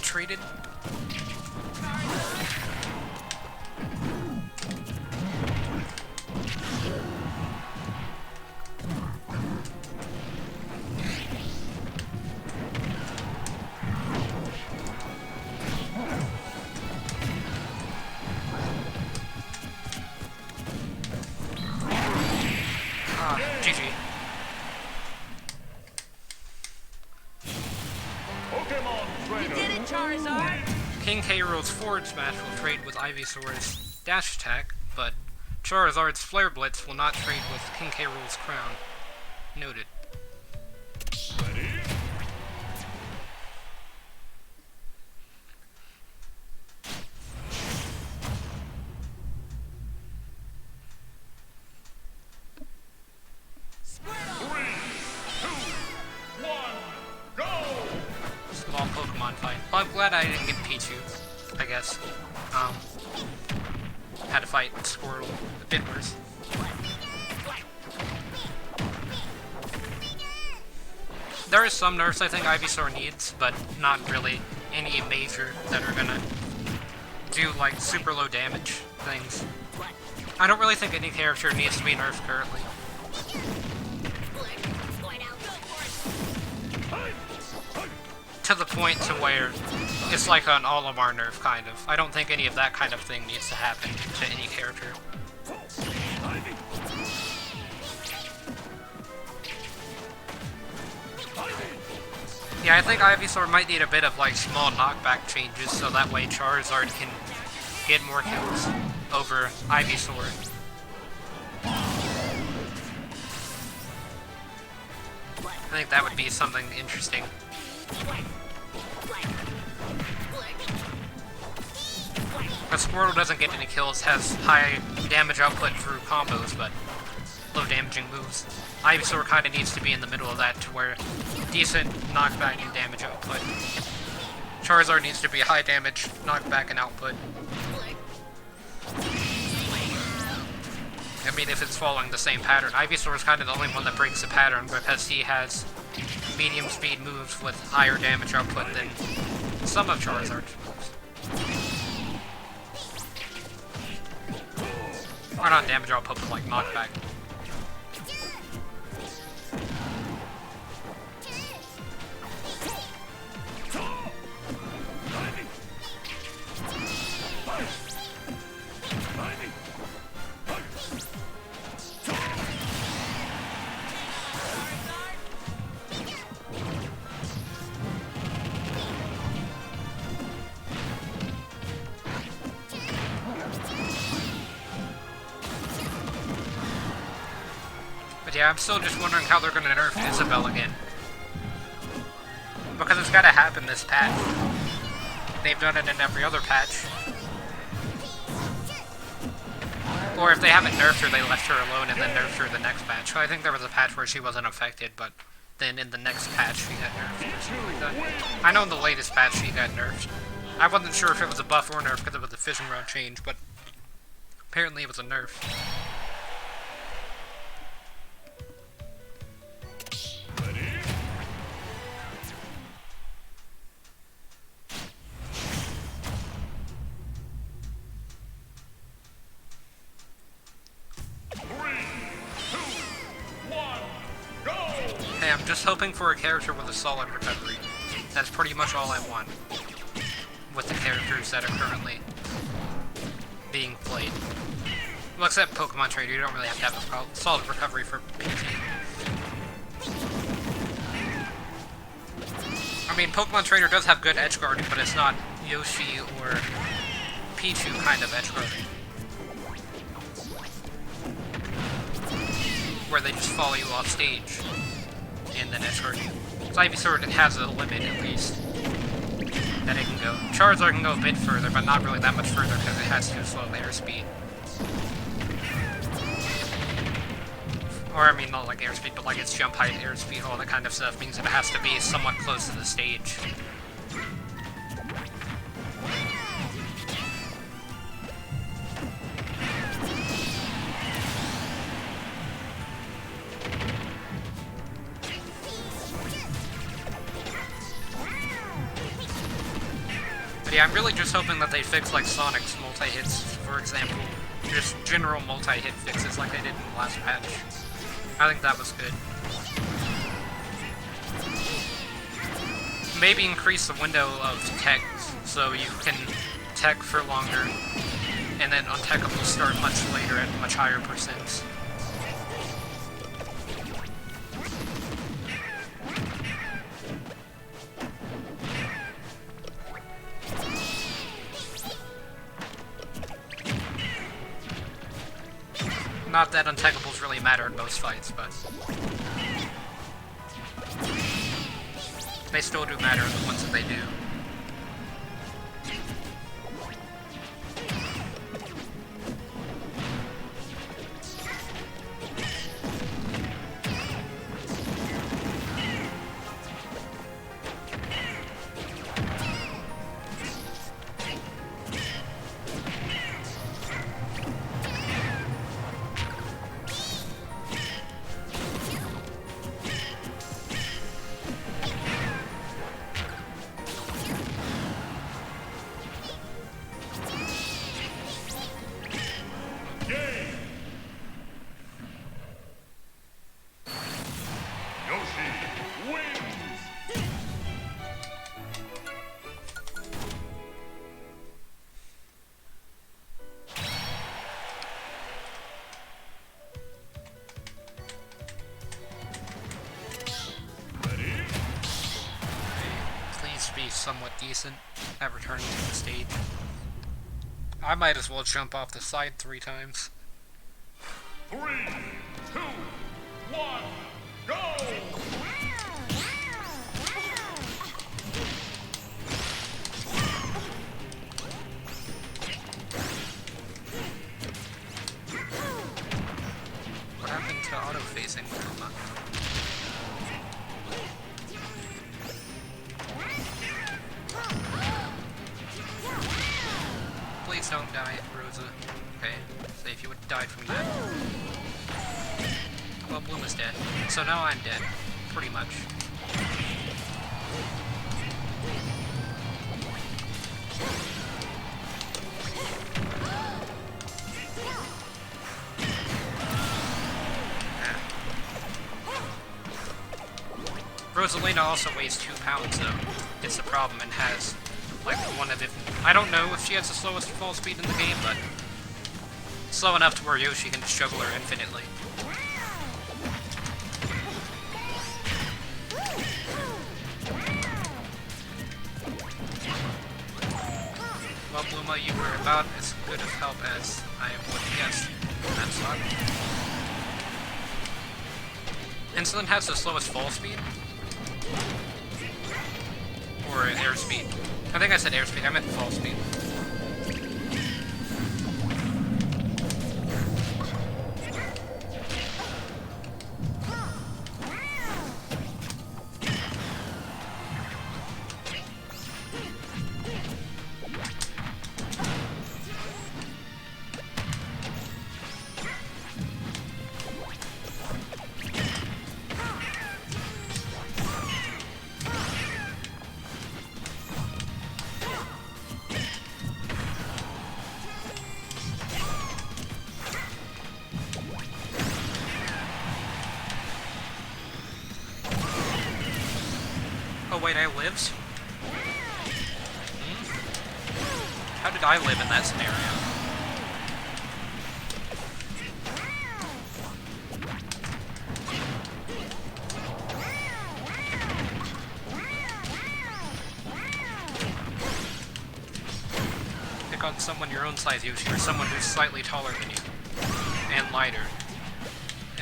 Treated. GG. Pokemon Trainer. Did it, Charizard? King K. Rool's forward smash will trade with Ivysaur's dash attack, but Charizard's Flare Blitz will not trade with King K. Rool's crown. Noted. Ready? Squirtle! 3, 2, 1, go! Small Pokemon fight. Well, I'm glad I didn't get Pichu, I guess. Had to fight Squirtle. A bit worse. There is some nerfs I think Ivysaur needs, but not really any major that are gonna do, like, super low damage things. I don't really think any character needs to be nerfed currently. To the point to where it's like an Olimar nerf, kind of. I don't think any of that kind of thing needs to happen to any character. Yeah, I think Ivysaur might need a bit of, like, small knockback changes so that way Charizard can get more kills over Ivysaur. I think that would be something interesting. But Squirtle doesn't get any kills, has high damage output through combos, but low damaging moves. Ivysaur kind of needs to be in the middle of that to where decent knockback and damage output. Charizard needs to be high damage, knockback, and output. I mean, if it's following the same pattern. Ivysaur is kind of the only one that breaks the pattern because he has medium speed moves with higher damage output than some of Charizard's moves. Or not damage output, but like knockback. Yeah, I'm still just wondering how they're gonna nerf Isabelle again. Because it's gotta happen this patch. They've done it in every other patch. Or if they haven't nerfed her, they left her alone and then nerfed her the next patch. So I think there was a patch where she wasn't affected, but then in the next patch she got nerfed or something like that. I know in the latest patch she got nerfed. I wasn't sure if it was a buff or nerf because it was a fishing rod change, but apparently it was a nerf. Hey, I'm just hoping for a character with a solid recovery. That's pretty much all I want with the characters that are currently being played. Well, except Pokemon Trainer, you don't really have to have a solid recovery for PT. I mean, Pokemon Trainer does have good edge guarding, but it's not Yoshi or Pichu kind of edge guarding, where they just follow you off stage and then edge guard you. So Ivysaur has a limit, at least, that it can go. Charizard can go a bit further, but not really that much further because it has too slow of airspeed. Or, I mean, not like airspeed, but like its jump height, airspeed, all that kind of stuff means it has to be somewhat close to the stage. But yeah, I'm really just hoping that they fix like Sonic's multi-hits, for example. Just general multi-hit fixes like they did in the last patch. I think that was good. Maybe increase the window of tech so you can tech for longer, and then untechable start much later at much higher percents. Not that untechnicals really matter in most fights, but they still do matter in the ones that they do. Game. Yoshi wins. Ready? Please be somewhat decent at returning to the stage. I might as well jump off the side 3 times. 3, 2, 1, go! What happened to auto-phasing with Luma? Please don't die, Rosa. Okay, so if you would have died from that. Well, Bluma's dead. So now I'm dead. Pretty much. Rosalina also weighs 2 pounds, though. It's the problem, and has, like, one of it. I don't know if she has the slowest fall speed in the game, but slow enough to where Yoshi can just juggle her infinitely. Well, Bluma, you were about as good of help as I would have guessed. That's not. Insulin has the slowest fall speed? Or airspeed? I think I said airspeed, I meant fall speed. Oh wait, I lived? How did I live in that scenario? Pick on someone your own size, Yoshi, or someone who's slightly taller than you. And lighter.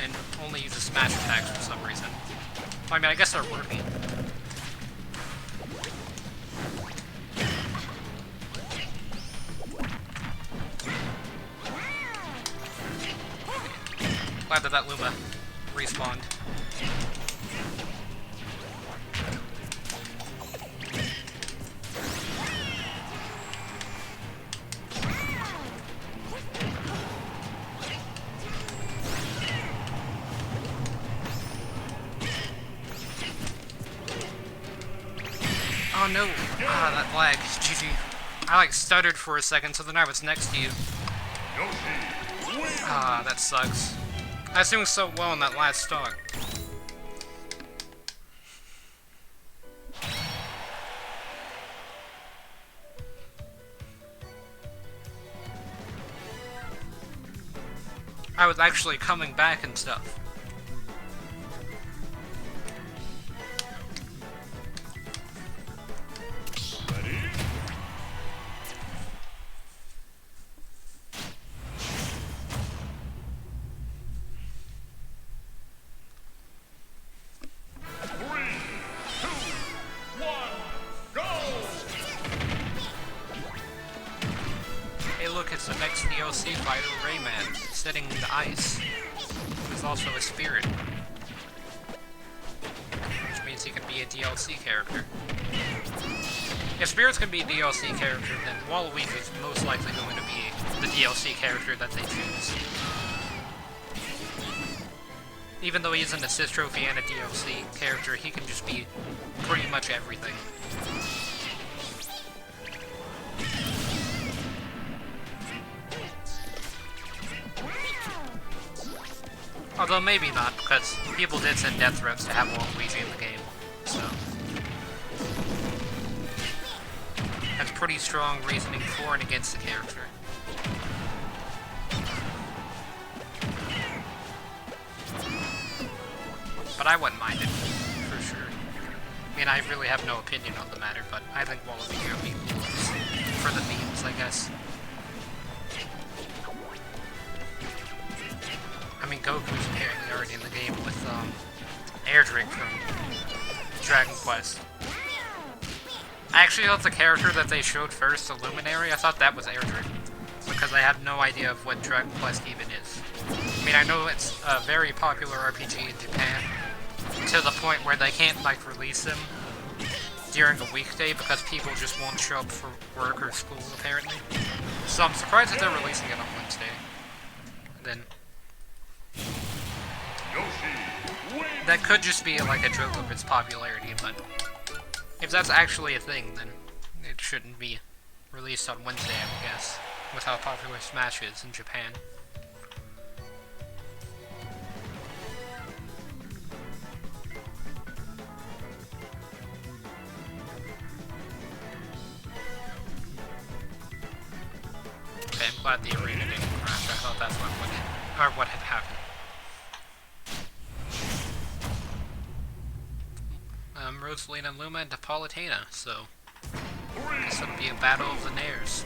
And only uses smash attacks for some reason. I mean, I guess they're working. Glad that Luma respawned. Oh no! Ah, that lag. GG. I like stuttered for a second, so then I was next to you. Yoshi wins. Ah, that sucks. I was doing so well in that last stock. I was actually coming back and stuff. Ready? DLC fighter Rayman, sitting in the ice, who's also a spirit. Which means he can be a DLC character. If spirits can be a DLC character, then Waluigi is most likely going to be the DLC character that they choose. Even though he's an assist trophy and a DLC character, he can just be pretty much everything. Although maybe not, because people did send death threats to have Waluigi in the game, so... That's pretty strong reasoning for and against the character. But I wouldn't mind it, for sure. I mean, I really have no opinion on the matter, but I think Waluigi would be cool for the memes, I guess. I mean, Goku's apparently already in the game with, Erdrick from Dragon Quest. I actually thought the character that they showed first, the Luminary, I thought that was Erdrick, because I had no idea of what Dragon Quest even is. I mean, I know it's a very popular RPG in Japan, to the point where they can't, like, release them during a weekday because people just won't show up for work or school, apparently. So I'm surprised that they're releasing it on Wednesday. Then... that could just be, like, a joke of its popularity, but... if that's actually a thing, then it shouldn't be released on Wednesday, I would guess, with how popular Smash is in Japan. Okay, I'm glad the arena didn't crash. I thought that's what had happened. Rosalina and Luma into Palutena, so I guess it'll be a battle of the Nairs.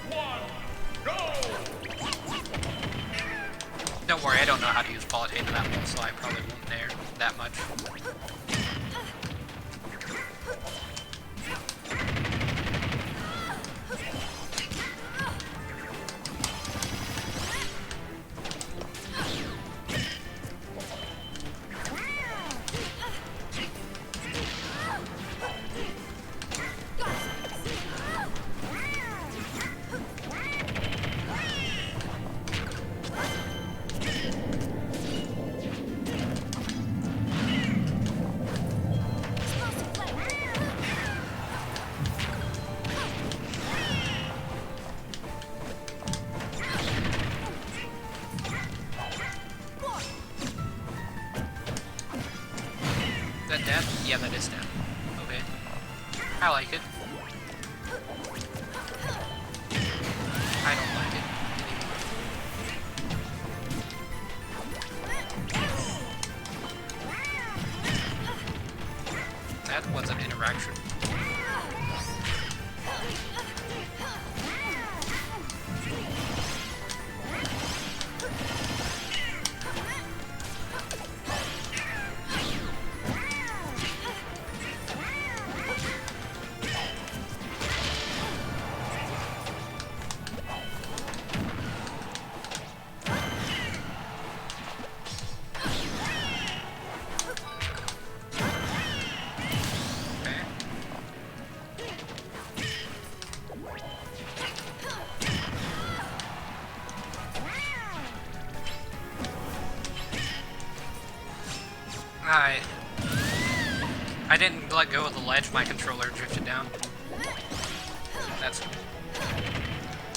Don't worry, I don't know how to use Palutena that well, so I probably won't nair that much. Dead? Yeah, that is dead. Okay. I like it. I don't like it anymore. That was an interaction. I didn't let go of the ledge, my controller drifted down. That's...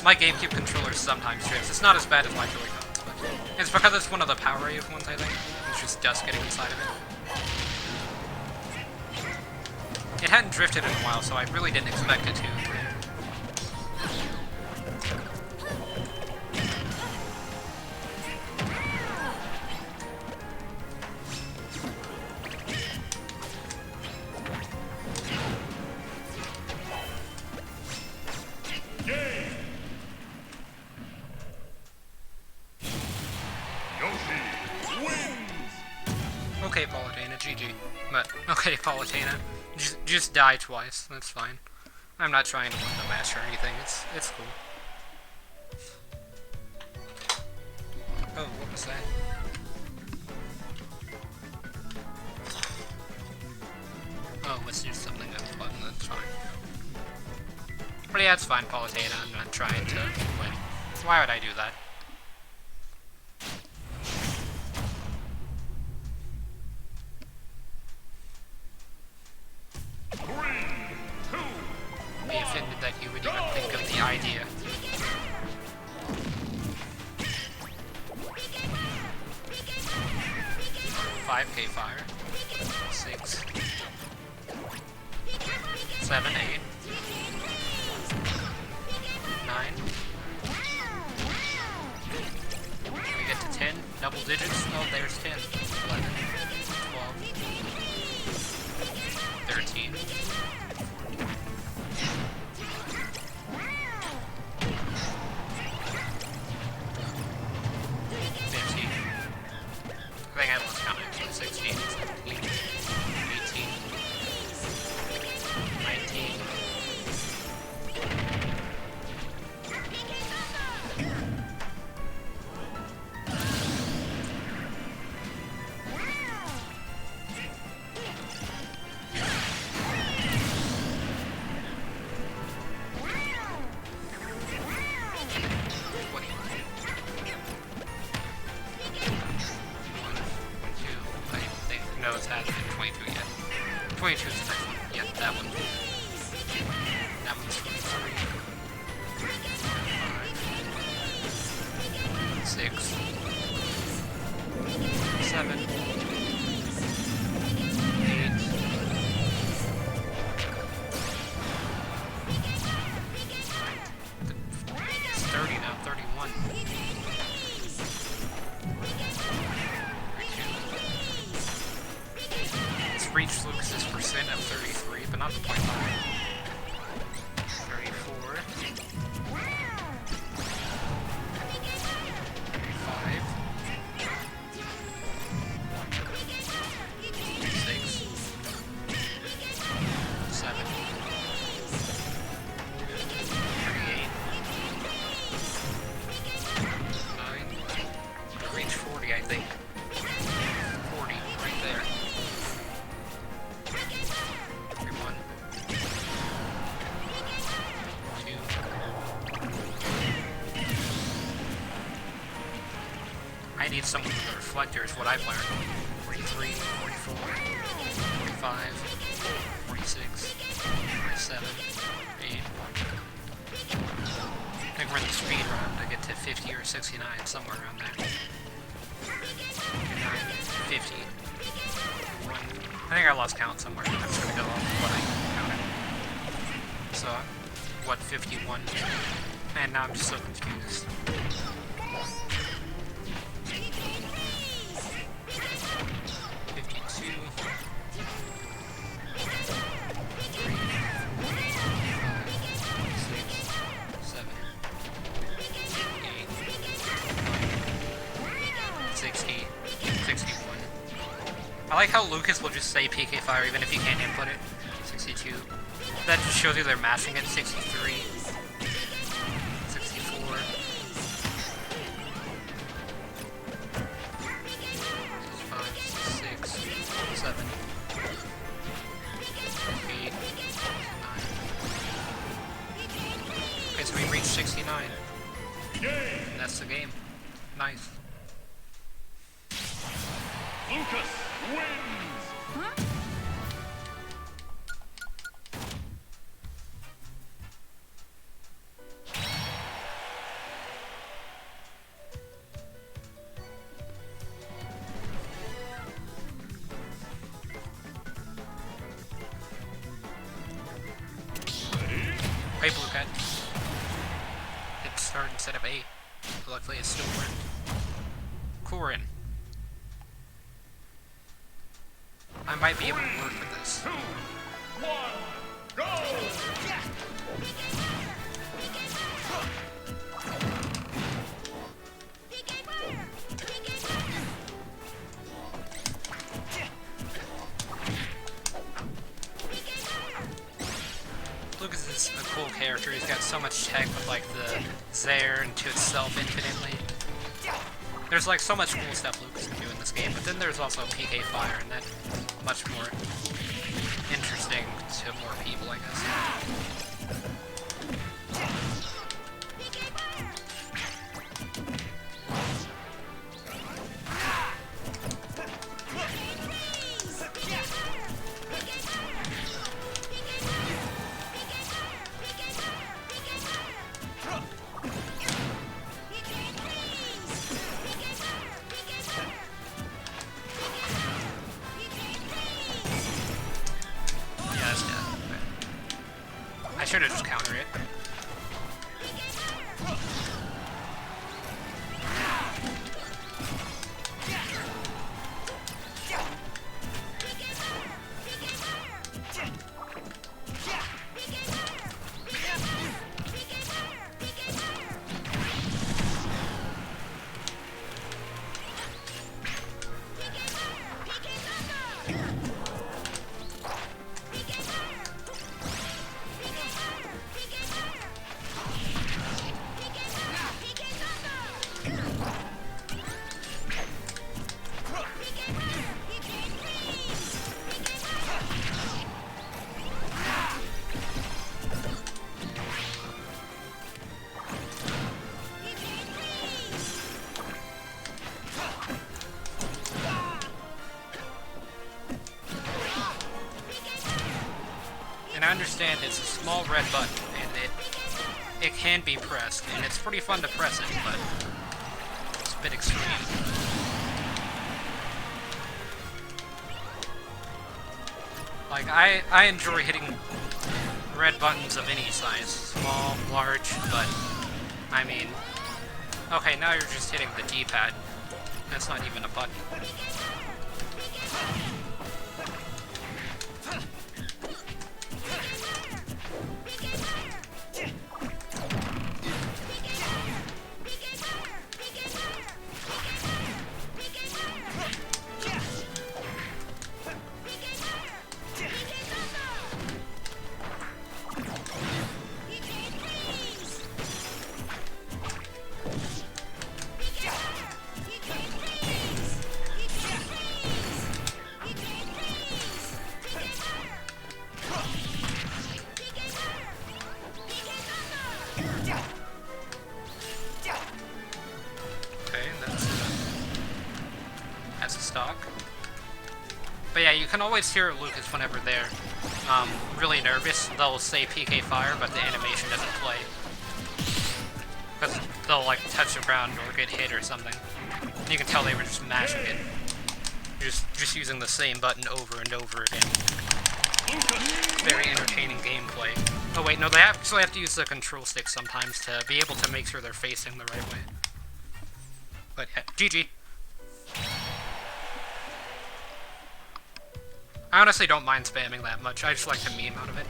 my GameCube controller sometimes drifts. It's not as bad as my Joy-Cons, but... it's because it's one of the Power Wave ones, I think. It's just dust getting inside of it. It hadn't drifted in a while, so I really didn't expect it to. Okay, Palutena, GG. But, okay, Palutena. Just die twice, that's fine. I'm not trying to win the match or anything, it's cool. Oh, what was that? Oh, let's do something on the button, that's fine. But yeah, it's fine, Palutena, I'm not trying to win. Why would I do that? Be offended that you would even think of the idea. $5K fire. 6. 7, 8. 9. We get to 10. Double digits. Oh, there's 10. 11. 12. 13. 15. I think I lost count actually. 16, 17, 18, 19. No, it hasn't been 22 yet. 22 is the next one. Yeah, that one. That one's 23. 5. 6. 7. 8. 9. It's 30 now, 31. 32. Reached Lucas's percent of 33, but not the point line. 34. 35. 36. 7. 38. 9. Reach 40, I think. 40, right there. 31. 2. I need someone with a reflector is what I've learned. 43, 44, 45, 46, 47, 8. I think we're in the speed run to get to 50 or 69, somewhere around there. 59, 50. 1. I think I lost count somewhere. I'm just gonna go off what I counted. So, what, 51? And now I'm just so confused. 52. 3. 6. 7. 8. 60. 61. I like how Lucas will just say PK Fire even if you can't input it. 62. That just shows you they're mashing it. 63. 64. 5, 6, 7. 8. 9. Okay, so we reached 69. And that's the game. Nice. Lucas wins! Hey, Blue Cat. Hit start instead of A. Luckily, it still worked. Corin. I might be able to work with this. 2, 1, go! Lucas is a cool character. He's got so much tech with like the Zaire into itself infinitely. There's like so much cool stuff Lucas can do in this game, but then there's also PK Fire, and that's much more interesting to more people, I guess. Yeah, it's dead. Okay. I should have just countered it. And I understand it's a small red button, and it can be pressed, and it's pretty fun to press it, but it's a bit extreme. Like, I enjoy hitting red buttons of any size, small, large, but, I mean, okay, now you're just hitting the D-pad. That's not even a button. Stock. But yeah, you can always hear Lucas whenever they're really nervous. They'll say PK Fire, but the animation doesn't play. Because they'll like touch the ground or get hit or something. You can tell they were just mashing it. Just using the same button over and over again. Very entertaining gameplay. Oh wait, no, they actually have to use the control stick sometimes to be able to make sure they're facing the right way. But yeah, GG. I honestly don't mind spamming that much, I just like the meme out of it.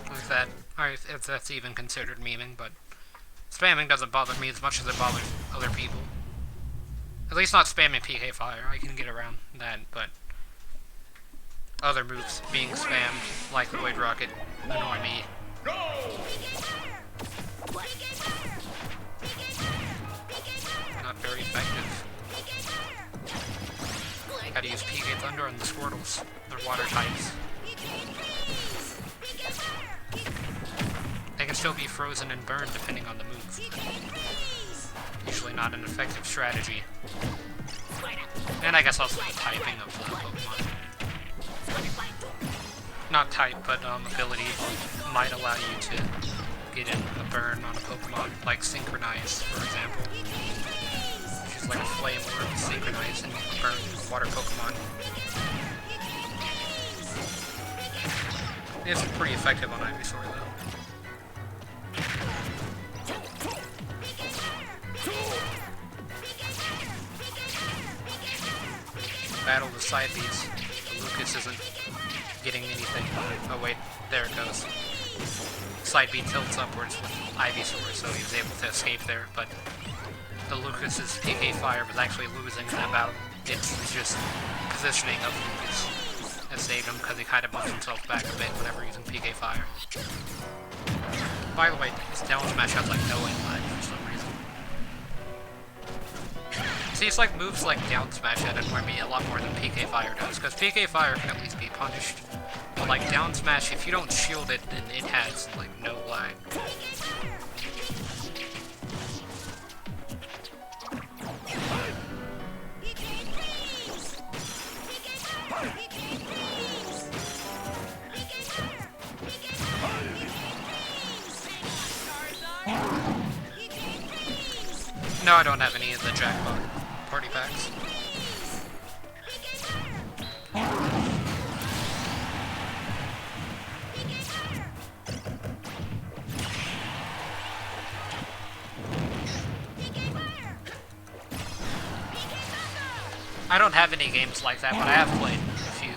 Like that, if that's even considered memeing, but spamming doesn't bother me as much as it bothers other people. At least not spamming PK Fire, I can get around that, but other moves being spammed, like the Void Rocket, annoy me. Not very effective. Gotta use PK Thunder on the Squirtles. They're water types. They can still be frozen and burned depending on the move. Usually not an effective strategy. And I guess also the typing of the Pokemon. Not type, but ability might allow you to get in a burn on a Pokemon, like Synchronize, for example. Which is like a flame or Synchronize and burn water Pokemon. It's pretty effective on Ivysaur though. Battle the side Bs. Lucas isn't getting anything. Oh wait, there it goes. Side B tilts upwards with Ivysaur, so he was able to escape there, but the Lucas's PK Fire was actually losing that battle. It's just positioning of Lucas that saved him because he kind of moved himself back a bit whenever using PK Fire. By the way, this down smash has like no inline for some reason. See, it's like moves like down smash that annoy me a lot more than PK Fire does, because PK Fire can at least be punished. But like down smash, if you don't shield it, then it has like no lag. No, I don't have any of the jackpot party packs. I don't have any games like that, but I have played a few.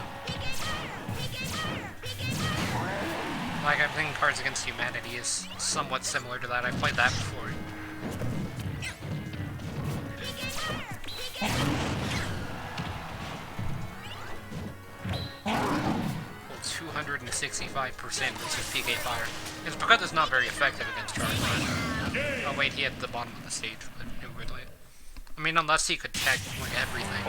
Like, I think Cards Against Humanity is somewhat similar to that. I played that before. 265% versus PK Fire. It's because it's not very effective against Charizard. Oh wait, he hit the bottom of the stage, but it really... I mean, unless he could tech like everything.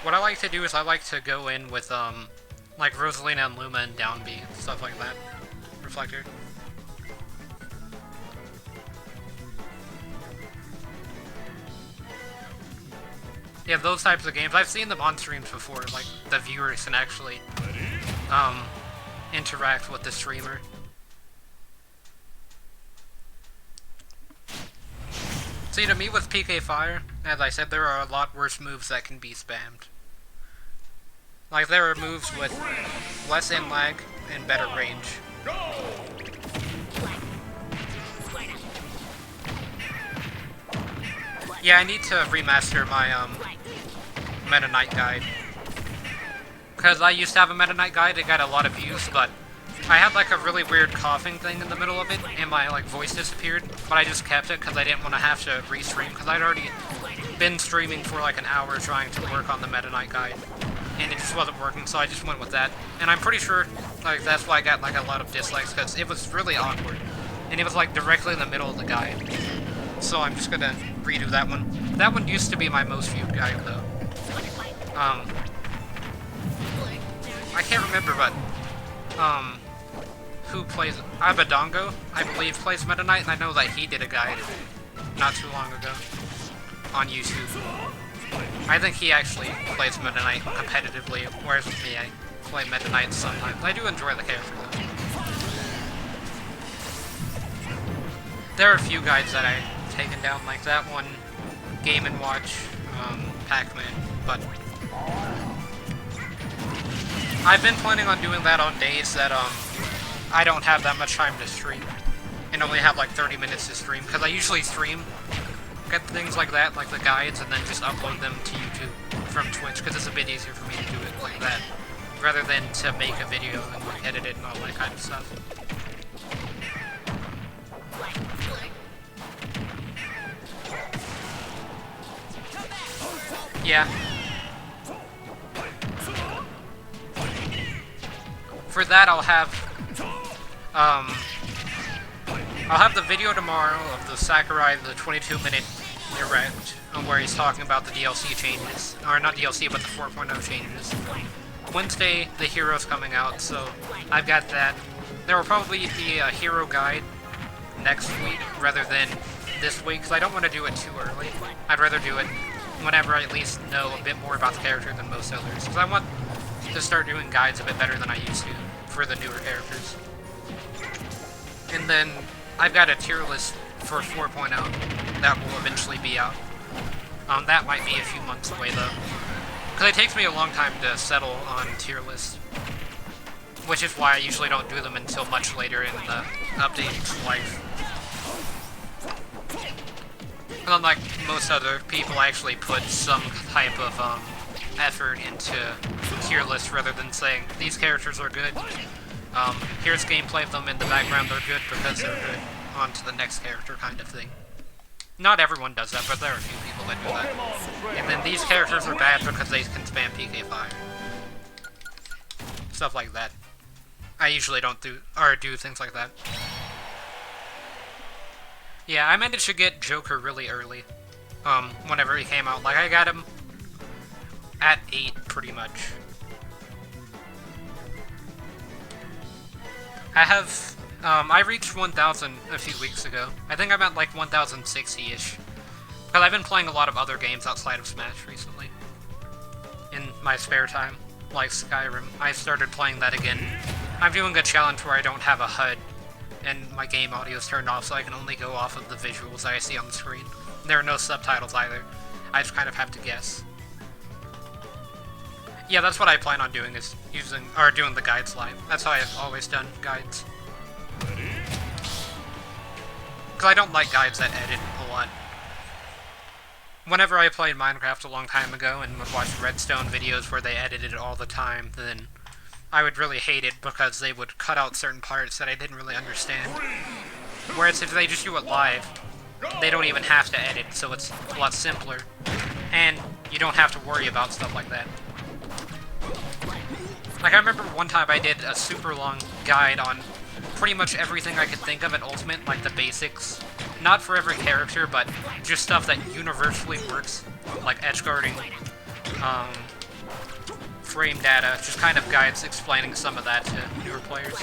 What I like to do is I like to go in with, like Rosalina and Luma and down B, stuff like that. Reflector. Yeah, those types of games, I've seen them on streams before, like, the viewers can actually, interact with the streamer. See, to me with PK Fire, as I said, there are a lot worse moves that can be spammed. Like, there are moves with less in lag and better range. Yeah, I need to remaster my, Meta Knight guide. Because I used to have a Meta Knight guide, it got a lot of views, but I had like a really weird coughing thing in the middle of it, and my like voice disappeared, but I just kept it because I didn't want to have to restream, because I'd already been streaming for like an hour trying to work on the Meta Knight guide, and it just wasn't working, so I just went with that. And I'm pretty sure like that's why I got like a lot of dislikes, because it was really awkward, and it was like directly in the middle of the guide. So I'm just gonna redo that one. That one used to be my most viewed guide though. I can't remember, but, who plays... Abadongo, I believe, plays Meta Knight, and I know that he did a guide not too long ago on YouTube. I think he actually plays Meta Knight competitively, whereas with me, I play Meta Knight sometimes. I do enjoy the character, though. There are a few guides that I've taken down, like that one, Game & Watch, Pac-Man, but... I've been planning on doing that on days that, I don't have that much time to stream, and only have like 30 minutes to stream, because I usually stream, get things like that, like the guides, and then just upload them to YouTube from Twitch, because it's a bit easier for me to do it like that, rather than to make a video and like edit it and all that kind of stuff. Yeah. For that, I'll have the video tomorrow of the Sakurai, the 22-minute direct, where he's talking about the DLC changes. Or not DLC, but the 4.0 changes. Wednesday, the Hero's coming out, so I've got that. There will probably be a Hero guide next week, rather than this week, because I don't want to do it too early. I'd rather do it whenever I at least know a bit more about the character than most others, because I want to start doing guides a bit better than I used to for the newer characters. And then I've got a tier list for 4.0 that will eventually be out. That might be a few months away though, because it takes me a long time to settle on tier lists, which is why I usually don't do them until much later in the update's life. And unlike most other people, I actually put some type of effort into tier lists rather than saying these characters are good. Here's gameplay of them in the background, they're good because they're good. On to the next character kind of thing. Not everyone does that, but there are a few people that do that. And then these characters are bad because they can spam PK Fire. Stuff like that. I usually don't do things like that. Yeah, I managed to get Joker really early. Whenever he came out. Like, I got him at 8, pretty much. I reached 1,000 a few weeks ago. I think I'm at, like, 1,060-ish. Because I've been playing a lot of other games outside of Smash recently. In my spare time. Like Skyrim. I started playing that again. I'm doing a challenge where I don't have a HUD, and my game audio is turned off, so I can only go off of the visuals that I see on the screen. There are no subtitles either. I just kind of have to guess. Yeah, that's what I plan on doing, is doing the guides live. That's how I've always done guides. Because I don't like guides that edit a lot. Whenever I played Minecraft a long time ago and would watch Redstone videos where they edited it all the time, then I would really hate it because they would cut out certain parts that I didn't really understand. Whereas if they just do it live, they don't even have to edit, so it's a lot simpler. And you don't have to worry about stuff like that. Like, I remember one time I did a super long guide on pretty much everything I could think of in Ultimate, like the basics. Not for every character, but just stuff that universally works, like edge guarding, frame data, just kind of guides explaining some of that to newer players.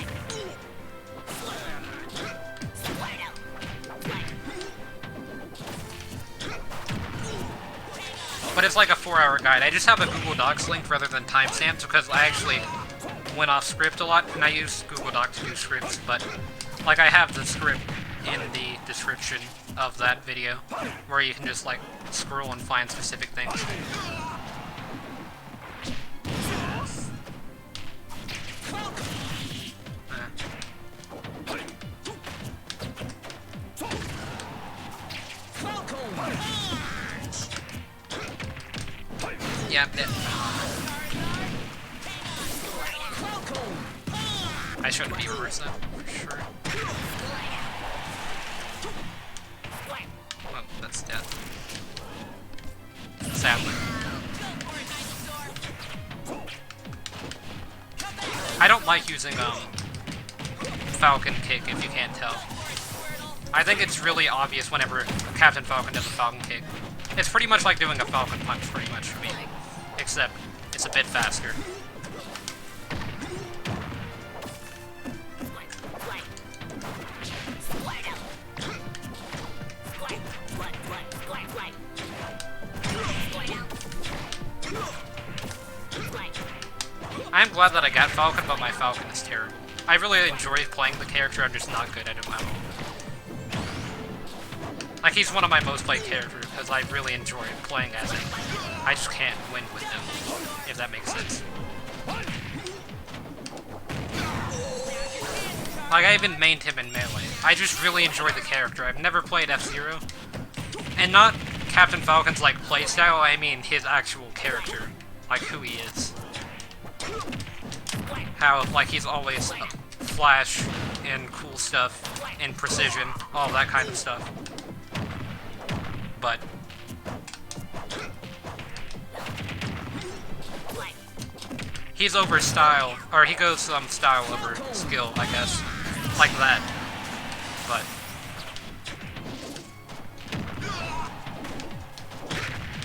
But it's like a 4-hour guide. I just have a Google Docs link rather than timestamps because I actually went off script a lot, and I use Google Docs to do scripts, but like I have the script in the description of that video, where you can just like scroll and find specific things. Yeah, I'm dead. I shouldn't be reverse that, for sure. Well, that's death. Sadly. I don't like using, Falcon Kick, if you can't tell. I think it's really obvious whenever Captain Falcon does a Falcon Kick. It's pretty much like doing a Falcon Punch, pretty much, for me. Except, it's a bit faster. I'm glad that I got Falcon, but my Falcon is terrible. I really enjoy playing the character, I'm just not good at him at all. Like, he's one of my most played characters, because I really enjoy playing as him. I just can't win with him, if that makes sense. Like, I even mained him in Melee. I just really enjoy the character. I've never played F-Zero. And not Captain Falcon's, like, playstyle, I mean his actual character. Like, who he is. How, like, he's always flash and cool stuff and precision, all that kind of stuff. But he's over style, or he goes style over skill, I guess, like that. But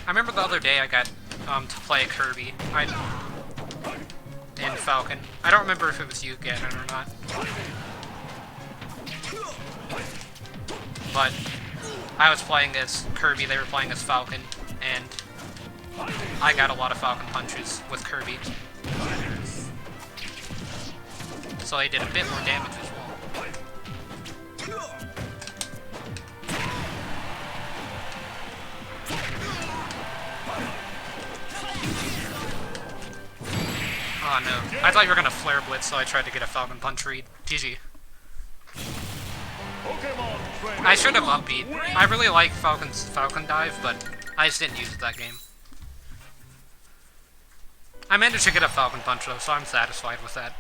I remember the other day I got to play Kirby. In Falcon. I don't remember if it was you getting it or not. But I was playing as Kirby, they were playing as Falcon, and I got a lot of Falcon punches with Kirby. So I did a bit more damage as well. Oh no. I thought you were gonna Flare Blitz, so I tried to get a Falcon Punch read. GG. I should have upbeat. I really like Falcon's Falcon Dive, but I just didn't use it that game. I managed to get a Falcon Punch though, so I'm satisfied with that.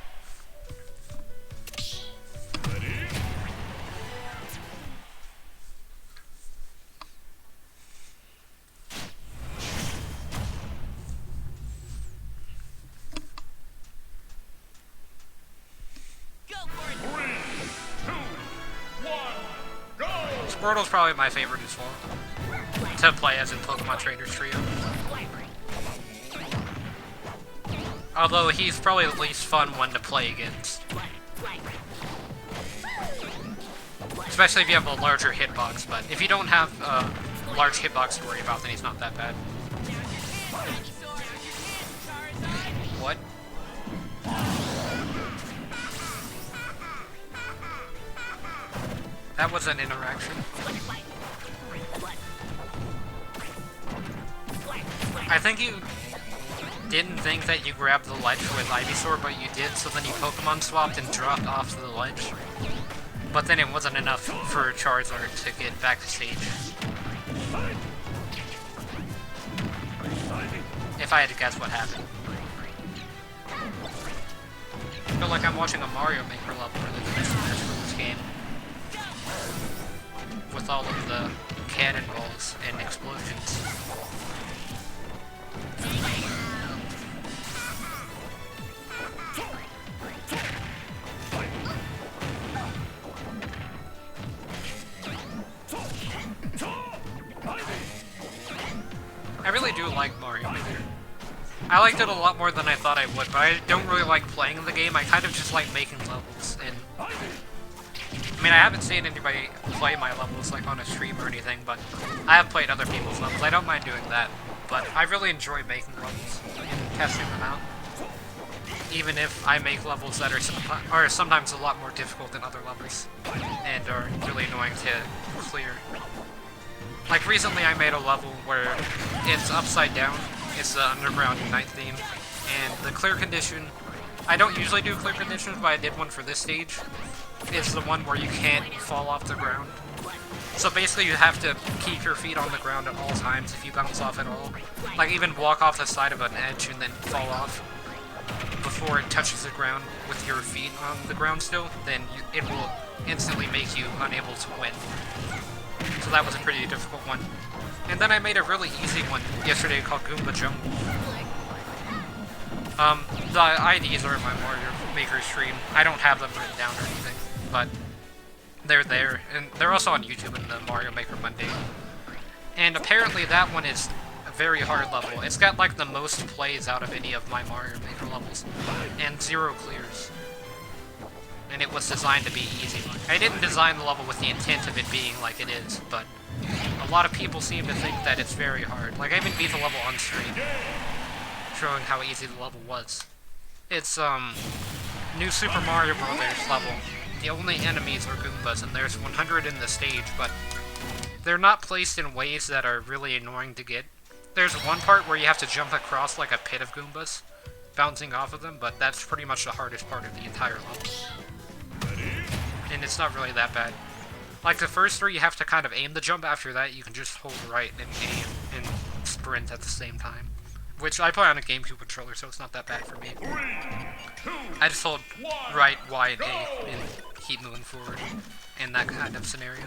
Squirtle's probably my favorite as well to play as in Pokemon Trainers Trio. Although he's probably the least fun one to play against. Especially if you have a larger hitbox, but if you don't have a large hitbox to worry about, then he's not that bad. What? That was an interaction. I think you didn't think that you grabbed the ledge with Ivysaur, but you did, so then you Pokemon swapped and dropped off the ledge. But then it wasn't enough for Charizard to get back to stage. If I had to guess what happened. I feel like I'm watching a Mario Maker level rather than a Smash Bros. Game. With all of the cannonballs and explosions. I really do like Mario Maker. I liked it a lot more than I thought I would, but I don't really like playing the game. I kind of just like making levels, and I mean, I haven't seen anybody play my levels like on a stream or anything, but I have played other people's levels. I don't mind doing that, but I really enjoy making levels and testing them out. Even if I make levels that are sometimes a lot more difficult than other levels, and are really annoying to clear. Like recently I made a level where it's upside down, it's the Underground Unite theme, and the clear condition, I don't usually do clear conditions, but I did one for this stage. It's the one where you can't fall off the ground. So basically you have to keep your feet on the ground at all times if you bounce off at all. Like even walk off the side of an edge and then fall off before it touches the ground with your feet on the ground still, then it will instantly make you unable to win. So that was a pretty difficult one. And then I made a really easy one yesterday called Goomba Jungle. The IDs are in my Mario Maker stream. I don't have them written down or anything, but they're there. And they're also on YouTube in the Mario Maker Monday. And apparently that one is a very hard level. It's got like the most plays out of any of my Mario Maker levels. And 0 clears. And it was designed to be easy. I didn't design the level with the intent of it being like it is, but a lot of people seem to think that it's very hard. Like, I even beat the level on stream, showing how easy the level was. It's, New Super Mario Bros. Level. The only enemies are Goombas, and there's 100 in the stage, but they're not placed in ways that are really annoying to get. There's one part where you have to jump across like a pit of Goombas, bouncing off of them, but that's pretty much the hardest part of the entire level. And it's not really that bad. Like the first 3 you have to kind of aim the jump, after that you can just hold right and aim and sprint at the same time. Which I play on a GameCube controller, so it's not that bad for me. I just hold right, Y, and A and keep moving forward in that kind of scenario.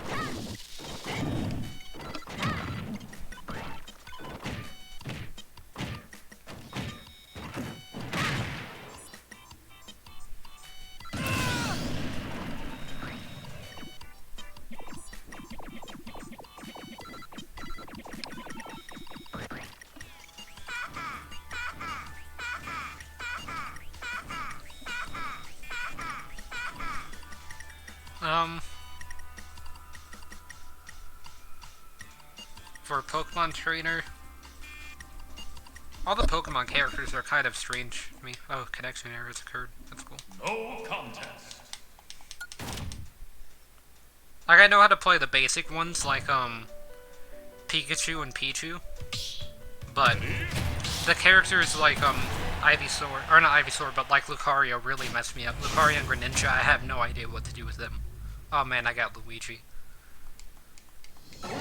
For Pokemon Trainer, all the Pokemon characters are kind of strange to me. Oh, connection errors occurred. That's cool. No contest. Like, I know how to play the basic ones, like, Pikachu and Pichu, but the characters like, Ivysaur, or not Ivysaur, but like Lucario really messed me up. Lucario and Greninja, I have no idea what to do with them. Oh man, I got Luigi. 3, 2,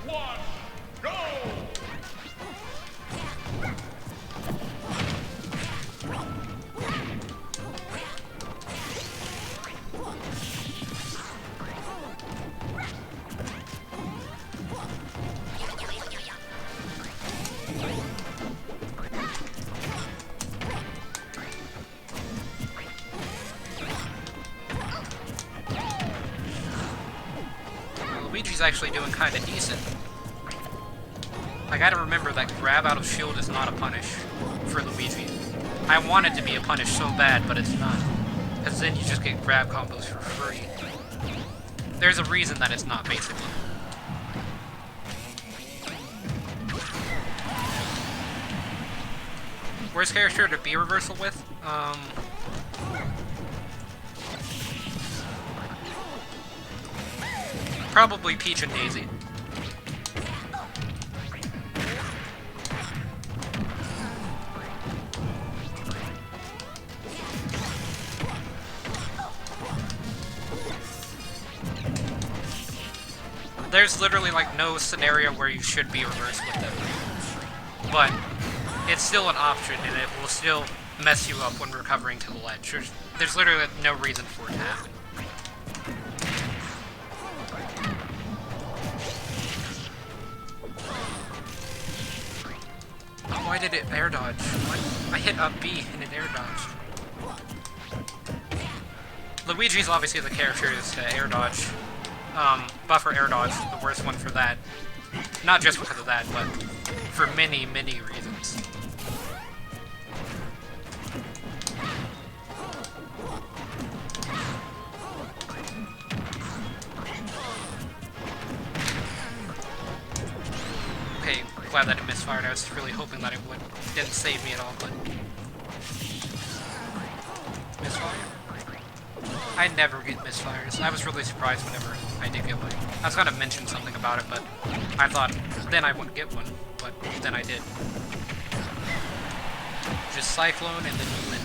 1, go! Luigi's actually doing kind of decent. I gotta remember that grab out of shield is not a punish for Luigi. I want it to be a punish so bad, but it's not. Because then you just get grab combos for free. There's a reason that it's not, basically. Worst character to be reversal with? Probably Peach and Daisy. There's literally like no scenario where you should be reversed with them. But it's still an option and it will still mess you up when recovering to the ledge. There's literally no reason for it to happen. Why did it air dodge? What? I hit up B and it air dodged. Luigi's obviously the character to air dodge. Buffer air dodge, the worst one for that. Not just because of that, but for many, many reasons. Okay, glad that it misfired. I was really hoping that it would. Didn't save me at all, but... Misfire? I never get misfires. I was really surprised whenever I did get one. I was gonna mention something about it, but I thought then I wouldn't get one, but then I did. Just Cyclone and then you win.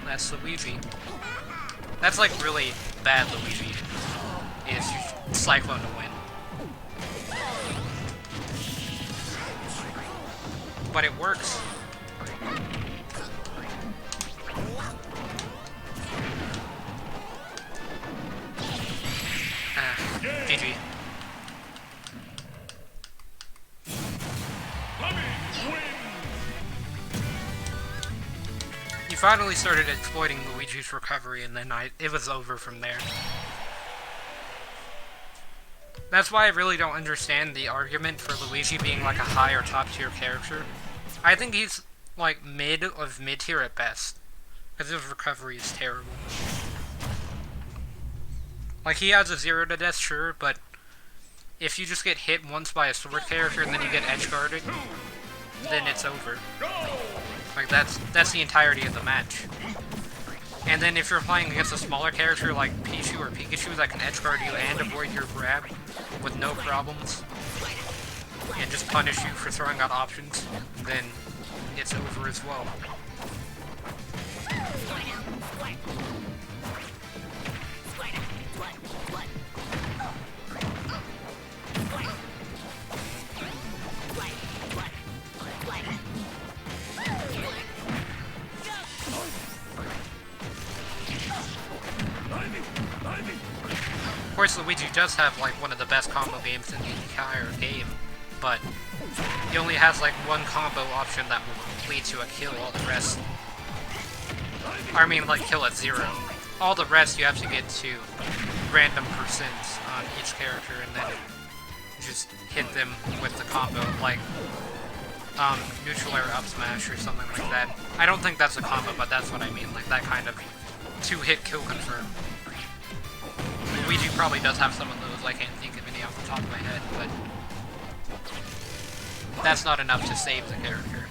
That's Luigi. That's like really bad Luigi, is you Cyclone to win. But it works. GG. You finally started exploiting Luigi's recovery, and then it was over from there. That's why I really don't understand the argument for Luigi being like a high or top tier character. I think he's like mid tier at best, because his recovery is terrible. Like, he has a 0 to death, sure, but if you just get hit once by a sword character and then you get edge guarded, then it's over. Like, that's the entirety of the match. And then if you're playing against a smaller character like Pichu or Pikachu that can edge guard you and avoid your grab with no problems, and just punish you for throwing out options, then it's over as well. Of course, Luigi does have like one of the best combo games in the entire game, but he only has like one combo option that will lead to a kill. All the rest, I mean, like kill at 0. All the rest you have to get to random percents on each character, and then just hit them with the combo, like neutral air up smash or something like that. I don't think that's a combo, but that's what I mean, like that kind of 2-hit kill confirm. Luigi probably does have some of those, I can't think of any off the top of my head, but that's not enough to save the character.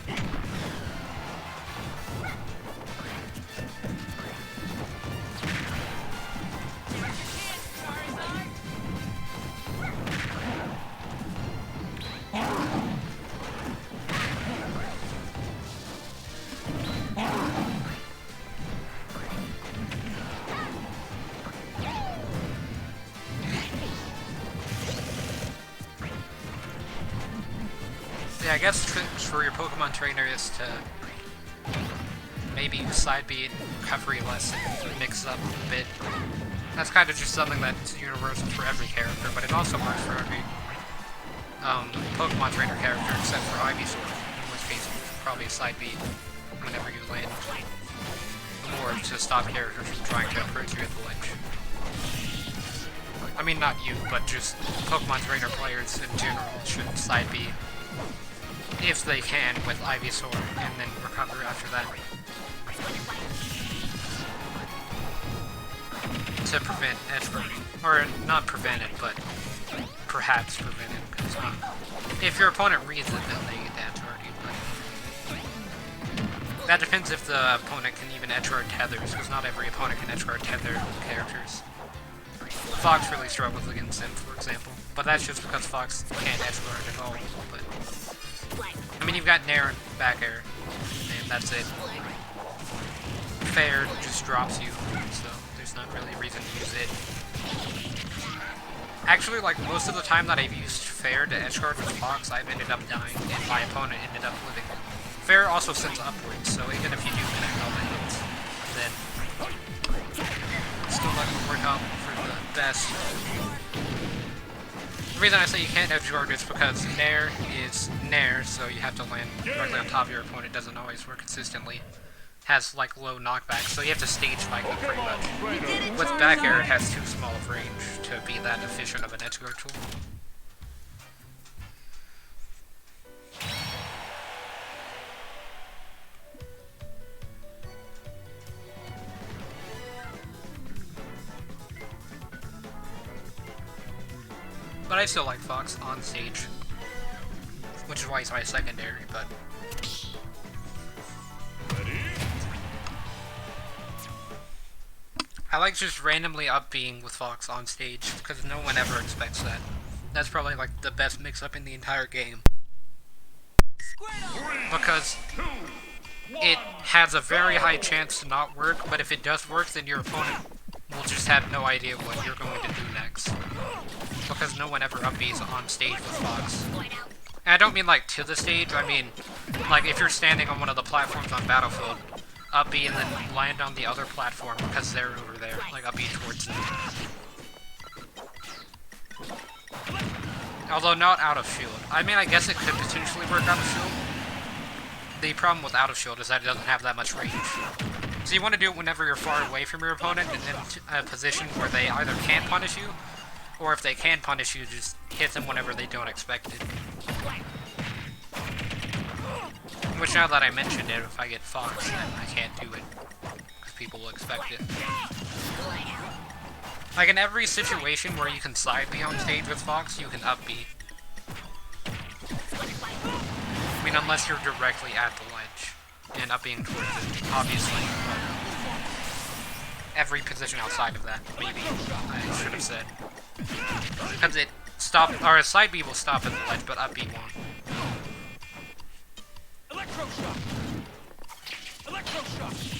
Yeah, I guess tricks for your Pokemon trainer is to maybe use side B and recovery less and mix up a bit. That's kind of just something that's universal for every character, but it also works for every Pokemon trainer character except for Ivysaur, in which case probably side B whenever you land, or to stop characters from trying to approach you at the ledge. I mean, not you, but just Pokemon's Trainer players in general should side B if they can with Ivysaur and then recover after that. To prevent edge guarding. Or not prevent it, but perhaps prevent it. Because if your opponent reads it, then they get edge guard you. But that depends if the opponent can even edge guard tethers, because not every opponent can edge guard tether characters. Fox really struggles against them, for example. But that's just because Fox can't edge guard at all. But I mean, you've got Nair and back air, and that's it. Fair just drops you, so there's not really a reason to use it. Actually, like, most of the time that I've used Fair to edge guard with Fox, I've ended up dying, and my opponent ended up living. Fair also sends upwards, so even if you do connect all the hits, then it's still not going to work out for the best. The reason I say you can't edge guard is because Nair is Nair, so you have to land directly on top of your opponent. It doesn't always work consistently. Has like low knockback, so you have to stage fight them pretty much. With back air, it has too small of range to be that efficient of an edge guard tool. But I still like Fox on stage, which is why he's my secondary, but I like just randomly up-being with Fox on stage, because no one ever expects that. That's probably like the best mix-up in the entire game. Because it has a very high chance to not work, but if it does work, then your opponent will just have no idea what you're going to do next. Because no one ever up-beats on stage with Fox. And I don't mean like to the stage, I mean like if you're standing on one of the platforms on Battlefield, up B and then land on the other platform because they're over there, like up B towards them. Although not out of shield. I mean, I guess it could potentially work out of shield. The problem with out of shield is that it doesn't have that much range. So you want to do it whenever you're far away from your opponent and in a position where they either can't punish you, or if they can punish you, just hit them whenever they don't expect it. Which, now that I mentioned it, if I get Fox, then I can't do it, because people will expect it. Like, in every situation where you can side B on stage with Fox, you can up B. I mean, unless you're directly at the ledge, and up being towards it, obviously. Every position outside of that, maybe, I should have said. Because it stopped, or side B will stop at the ledge, but up B won't. Electroshock! Electroshock!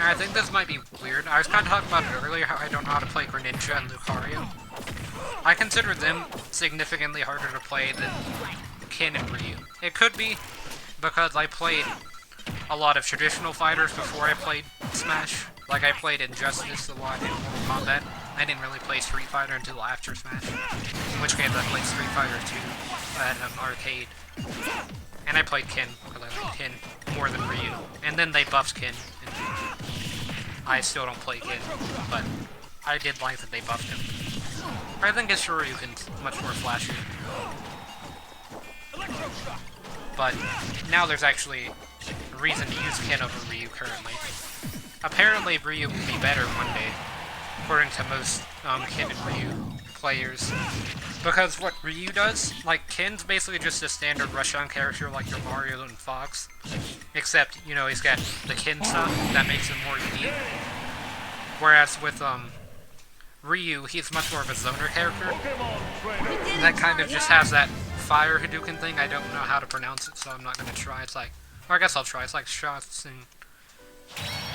I think this might be weird. I was kind of talking about it earlier, how I don't know how to play Greninja and Lucario. I consider them significantly harder to play than Ken and Ryu. It could be because I played a lot of traditional fighters before I played Smash. Like, I played Injustice a lot in Mortal Kombat. I didn't really play Street Fighter until after Smash. In which case I played Street Fighter 2 at an arcade. And I played Ken, because I liked Ken more than Ryu. And then they buffed Ken. And I still don't play Ken, but I did like that they buffed him. I think it's Shoryuken's much more flashy. But now there's actually a reason to use Ken over Ryu currently. Apparently Ryu will be better one day, according to most Ken and Ryu players. Because what Ryu does, like, Ken's basically just a standard rush-on character like your Mario and Fox. Except, you know, he's got the Ken stuff that makes him more unique. Whereas with, Ryu, he's much more of a zoner character. That kind of just has that fire Hadouken thing. I don't know how to pronounce it, so I'm not going to try. It's like, or I guess I'll try. It's like shots and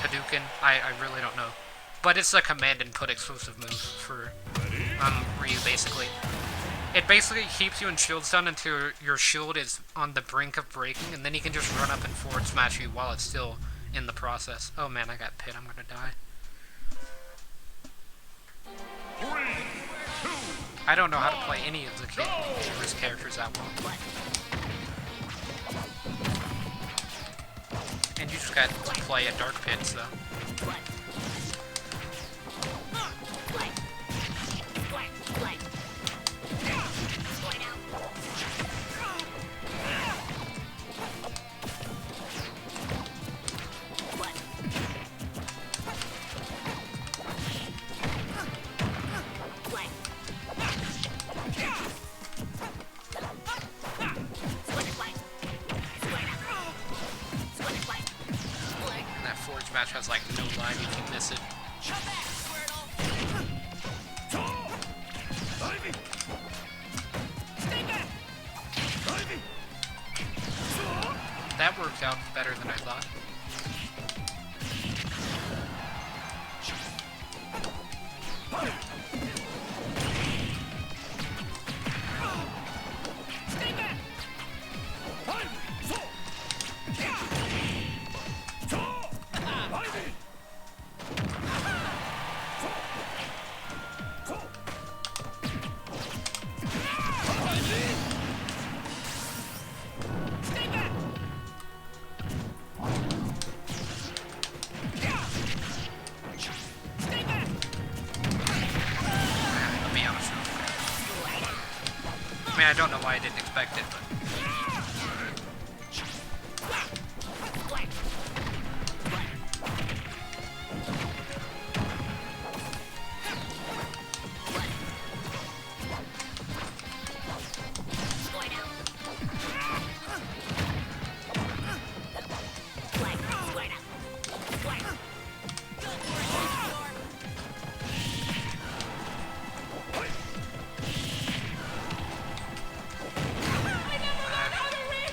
Hadouken. I really don't know. But it's a command and put exclusive move for Ryu, basically. It basically keeps you in shield stun until your shield is on the brink of breaking, and then you can just run up and forward smash you while it's still in the process. Oh man, I got pit. I'm gonna die. 3, 2, I don't know how to play any of the his characters that well. And you just got to play a dark pit, so. That forge match has like no line, you can miss it. That worked out better than I thought. I'll be honest with you. I mean, I don't know why I didn't expect it, but...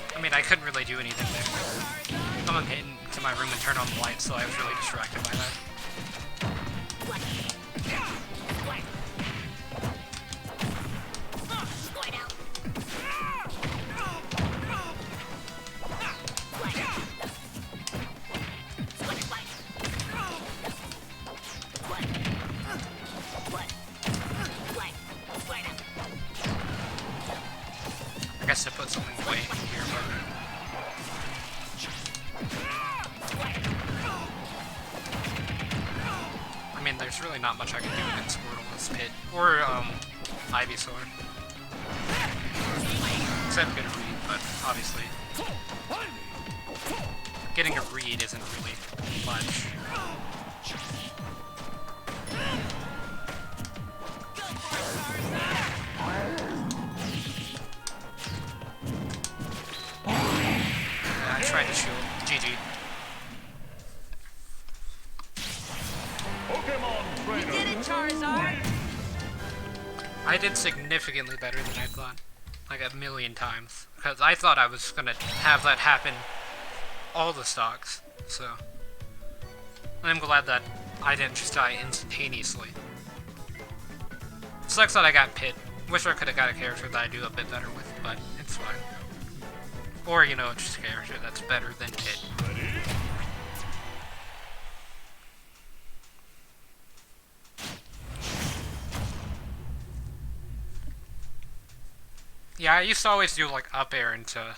I mean, I couldn't really do anything there. Someone hit into my room and turned on the lights, so I was really distracted by that. I guess to put something away here, but... I mean, there's really not much I can do against Squirtle's Pit, or, Ivysaur. Except get a read, but obviously... Getting a read isn't really much. I tried to shield. GG. Pokemon Trainer. Did it, Charizard! I did significantly better than I thought. Like a million times. Because I thought I was gonna have that happen all the stocks, so... I'm glad that I didn't just die instantaneously. Sucks that I got Pit. Wish I could have got a character that I do a bit better with, but it's fine. Or, you know, just a character that's better than Pit. Yeah, I used to always do, like, up air into,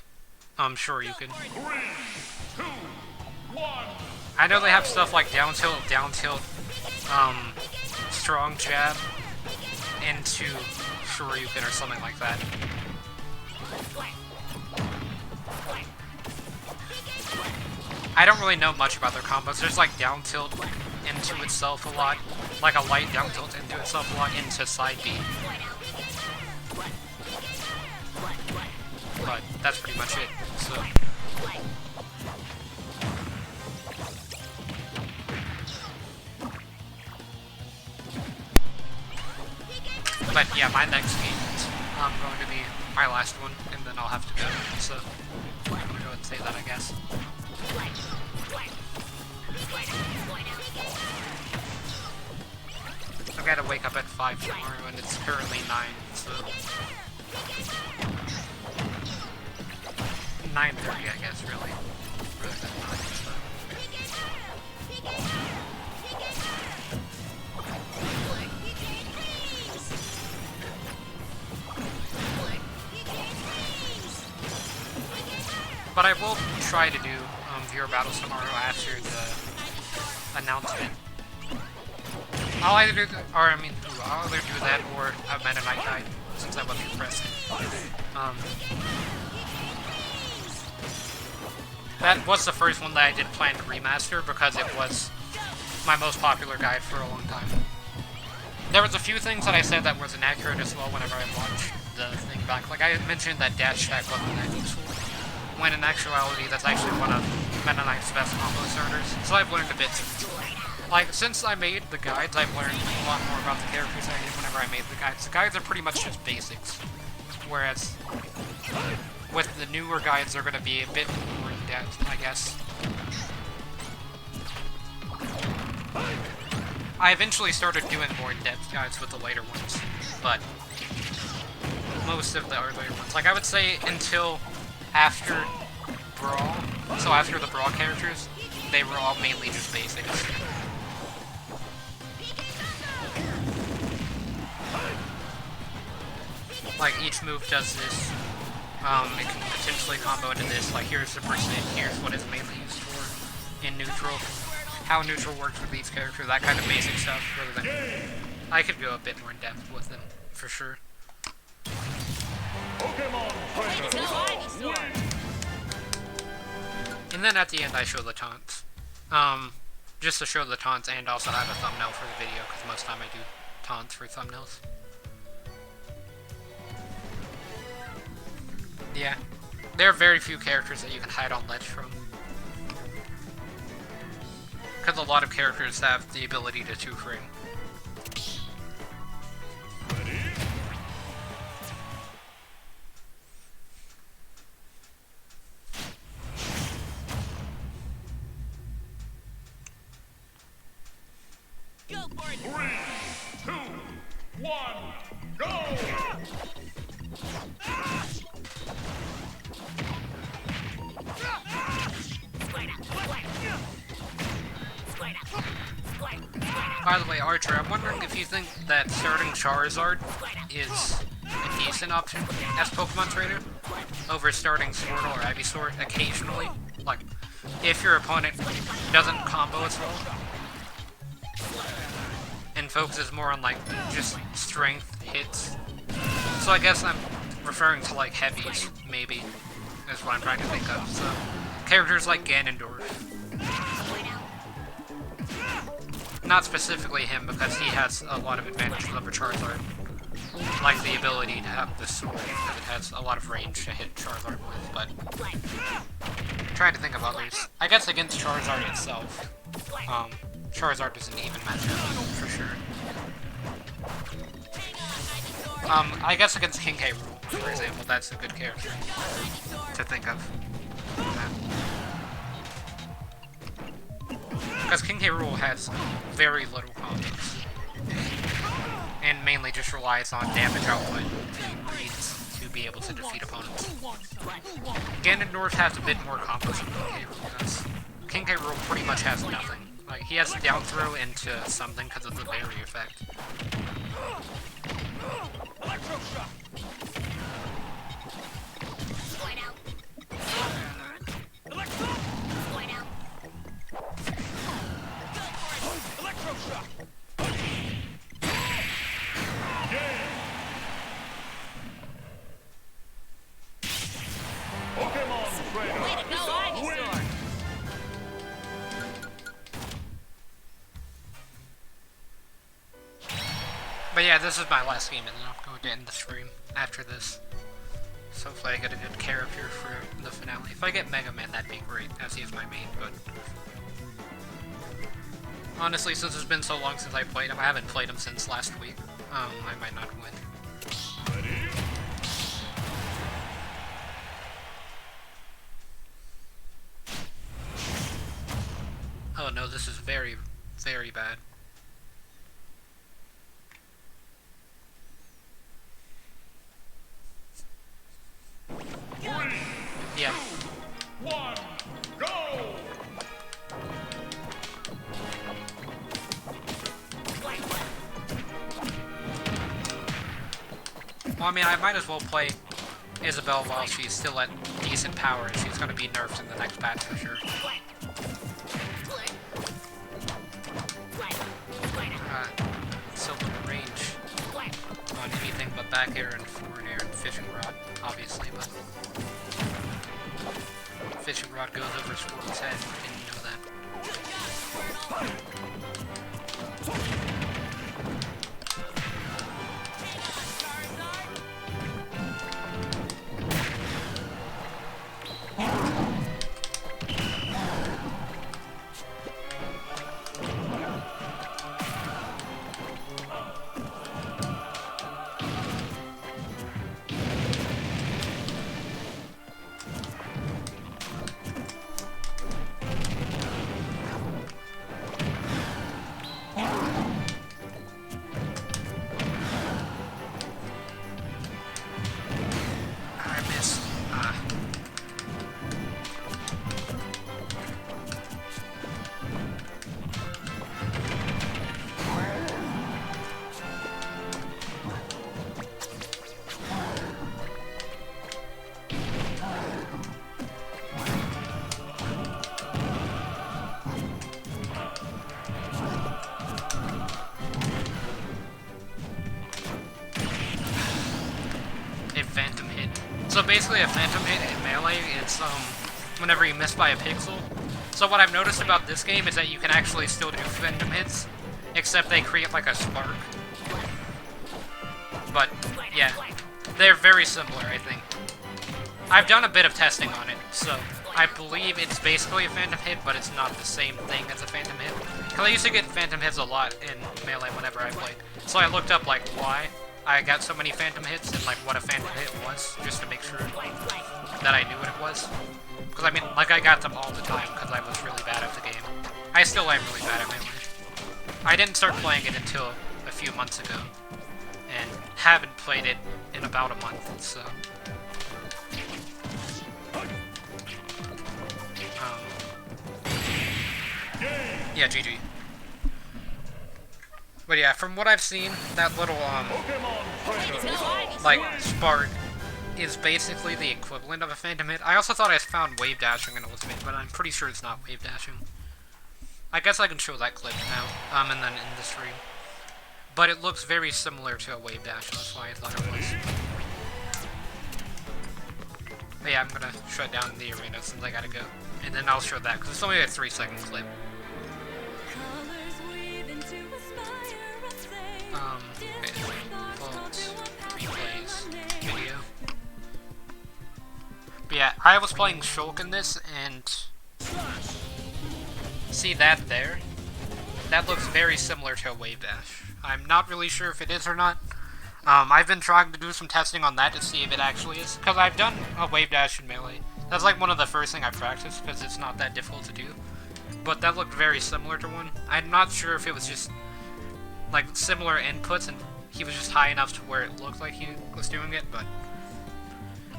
sure you can. 3, 2, 1. I know they have stuff like down tilt, strong jab into Shoryuken or something like that. I don't really know much about their combos. There's like down tilt into itself a lot, like a light down tilt into itself a lot into side B. But that's pretty much it. So. But yeah, my next game is going to be my last one, and then I'll have to go. So I'm gonna go ahead and say that, I guess. I've got to wake up at 5 tomorrow, and it's currently 9, so 9:30, I guess, really. Rather than 9, so. But I will try to do viewer battles tomorrow after the announcement. I'll either do I'll either do that or a Meta Knight guide, since I wasn't impressed. That was the first one that I did plan to remaster because it was my most popular guide for a long time. There was a few things that I said that was inaccurate as well whenever I watched the thing back. Like I had mentioned that dash attack wasn't that useful, when in actuality that's actually one of Meta Knight's best combo starters. So I've learned a bit. Like, since I made the guides, I've learned a lot more about the characters than I did whenever I made the guides. The guides are pretty much just basics, whereas with the newer guides, they're going to be a bit more in-depth, I guess. I eventually started doing more in-depth guides with the later ones, but most of the earlier ones, like I would say until after Brawl, so after the Brawl characters, they were all mainly just basics. Like, each move does this. It can potentially combo into this. Like, here's the percent, here's what it's mainly used for in neutral. How neutral works with each character, that kind of basic stuff, rather than... I could go a bit more in depth with them, for sure. Pokemon Trainer. And then at the end I show the taunts. Just to show the taunts and also have a thumbnail for the video, because most time I do taunts for thumbnails. Yeah. There are very few characters that you can hide on ledge from. Because a lot of characters have the ability to two-frame. Go for it. 3, 2, 1, go! By the way, Archer, I'm wondering if you think that starting Charizard is a decent option as Pokemon trainer over starting Squirtle or Ivysaur occasionally. Like, if your opponent doesn't combo as well and focuses more on, like, just strength hits. So I guess I'm referring to, like, heavies, maybe, is what I'm trying to think of. So, characters like Ganondorf. Not specifically him, because he has a lot of advantages over Charizard. Like the ability to have the sword, because it has a lot of range to hit Charizard with, but... I'm trying to think of others. I guess against Charizard itself, Charizard doesn't even match up, for sure. I guess against King K. Rool, for example, that's a good character to think of. Because King K. Rool has very little combos, and mainly just relies on damage output to be able to defeat opponents. Ganondorf has a bit more combos than King K. Rool does. King K. Rool pretty much has nothing. Like, he has down throw into something because of the barrier effect. Pokemon Trainer. Way to go, Ivysaur. But yeah, this is my last game, and then I'm going to end the stream after this. So hopefully I get a good character for the finale. If I get Mega Man, that'd be great, as he is my main, but... Honestly, since it's been so long since I played him, I haven't played him since last week. I might not win. Ready? Oh no, this is very, very bad. Yeah. 1, go! Well, I mean, I might as well play Isabelle while she's still at decent power, and she's gonna be nerfed in the next patch for sure. So range on anything but back air and forward air and fishing rod, obviously, but fishing rod goes over Sword's head. Didn't know that. I missed. A phantom hit. So basically a phantom hit in Melee is whenever you miss by a pixel. So what I've noticed about this game is that you can actually still do phantom hits, except they create like a spark. But yeah, they're very similar, I think. I've done a bit of testing on it, so I believe it's basically a phantom hit, but it's not the same thing as a phantom hit. Because I used to get phantom hits a lot in Melee whenever I played. So I looked up like why I got so many phantom hits and like what a phantom hit was, just to make sure that I knew what it was. Because I mean, like I got them all the time because I was really bad at the game. I still am really bad at Melee. I didn't start playing it until a few months ago, and haven't played it in about a month, so. Yeah, GG. But yeah, from what I've seen, that little, like, spark is basically the equivalent of a phantom hit. I also thought I found wave dashing in Ultimate, but I'm pretty sure it's not wave dashing. I guess I can show that clip now, and then in the stream. But it looks very similar to a wave dash, that's why I thought it was. But yeah, I'm gonna shut down the arena since I gotta go. And then I'll show that, because it's only a 3-second clip. Okay. Vault, replays, video. But yeah, I was playing Shulk in this, and see that there? That looks very similar to a wave dash. I'm not really sure if it is or not. I've been trying to do some testing on that to see if it actually is, because I've done a wave dash in Melee. That's like one of the first things I practiced, because it's not that difficult to do. But that looked very similar to one. I'm not sure if it was just like similar inputs and he was just high enough to where it looked like he was doing it, but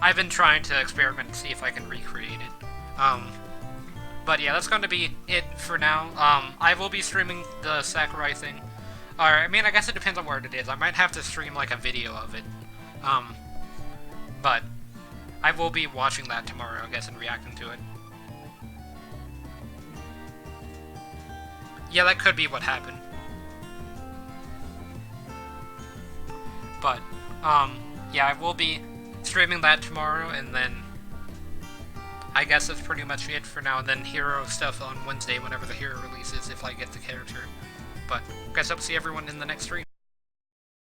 I've been trying to experiment and see if I can recreate it. But yeah, that's going to be it for now. I will be streaming the Sakurai thing. Or, I mean, I guess it depends on where it is. I might have to stream like a video of it. But I will be watching that tomorrow, I guess, and reacting to it. Yeah, that could be what happened. But, yeah, I will be streaming that tomorrow, and then I guess that's pretty much it for now, and then hero stuff on Wednesday whenever the hero releases, if I get the character. But, guess I'll see everyone in the next stream.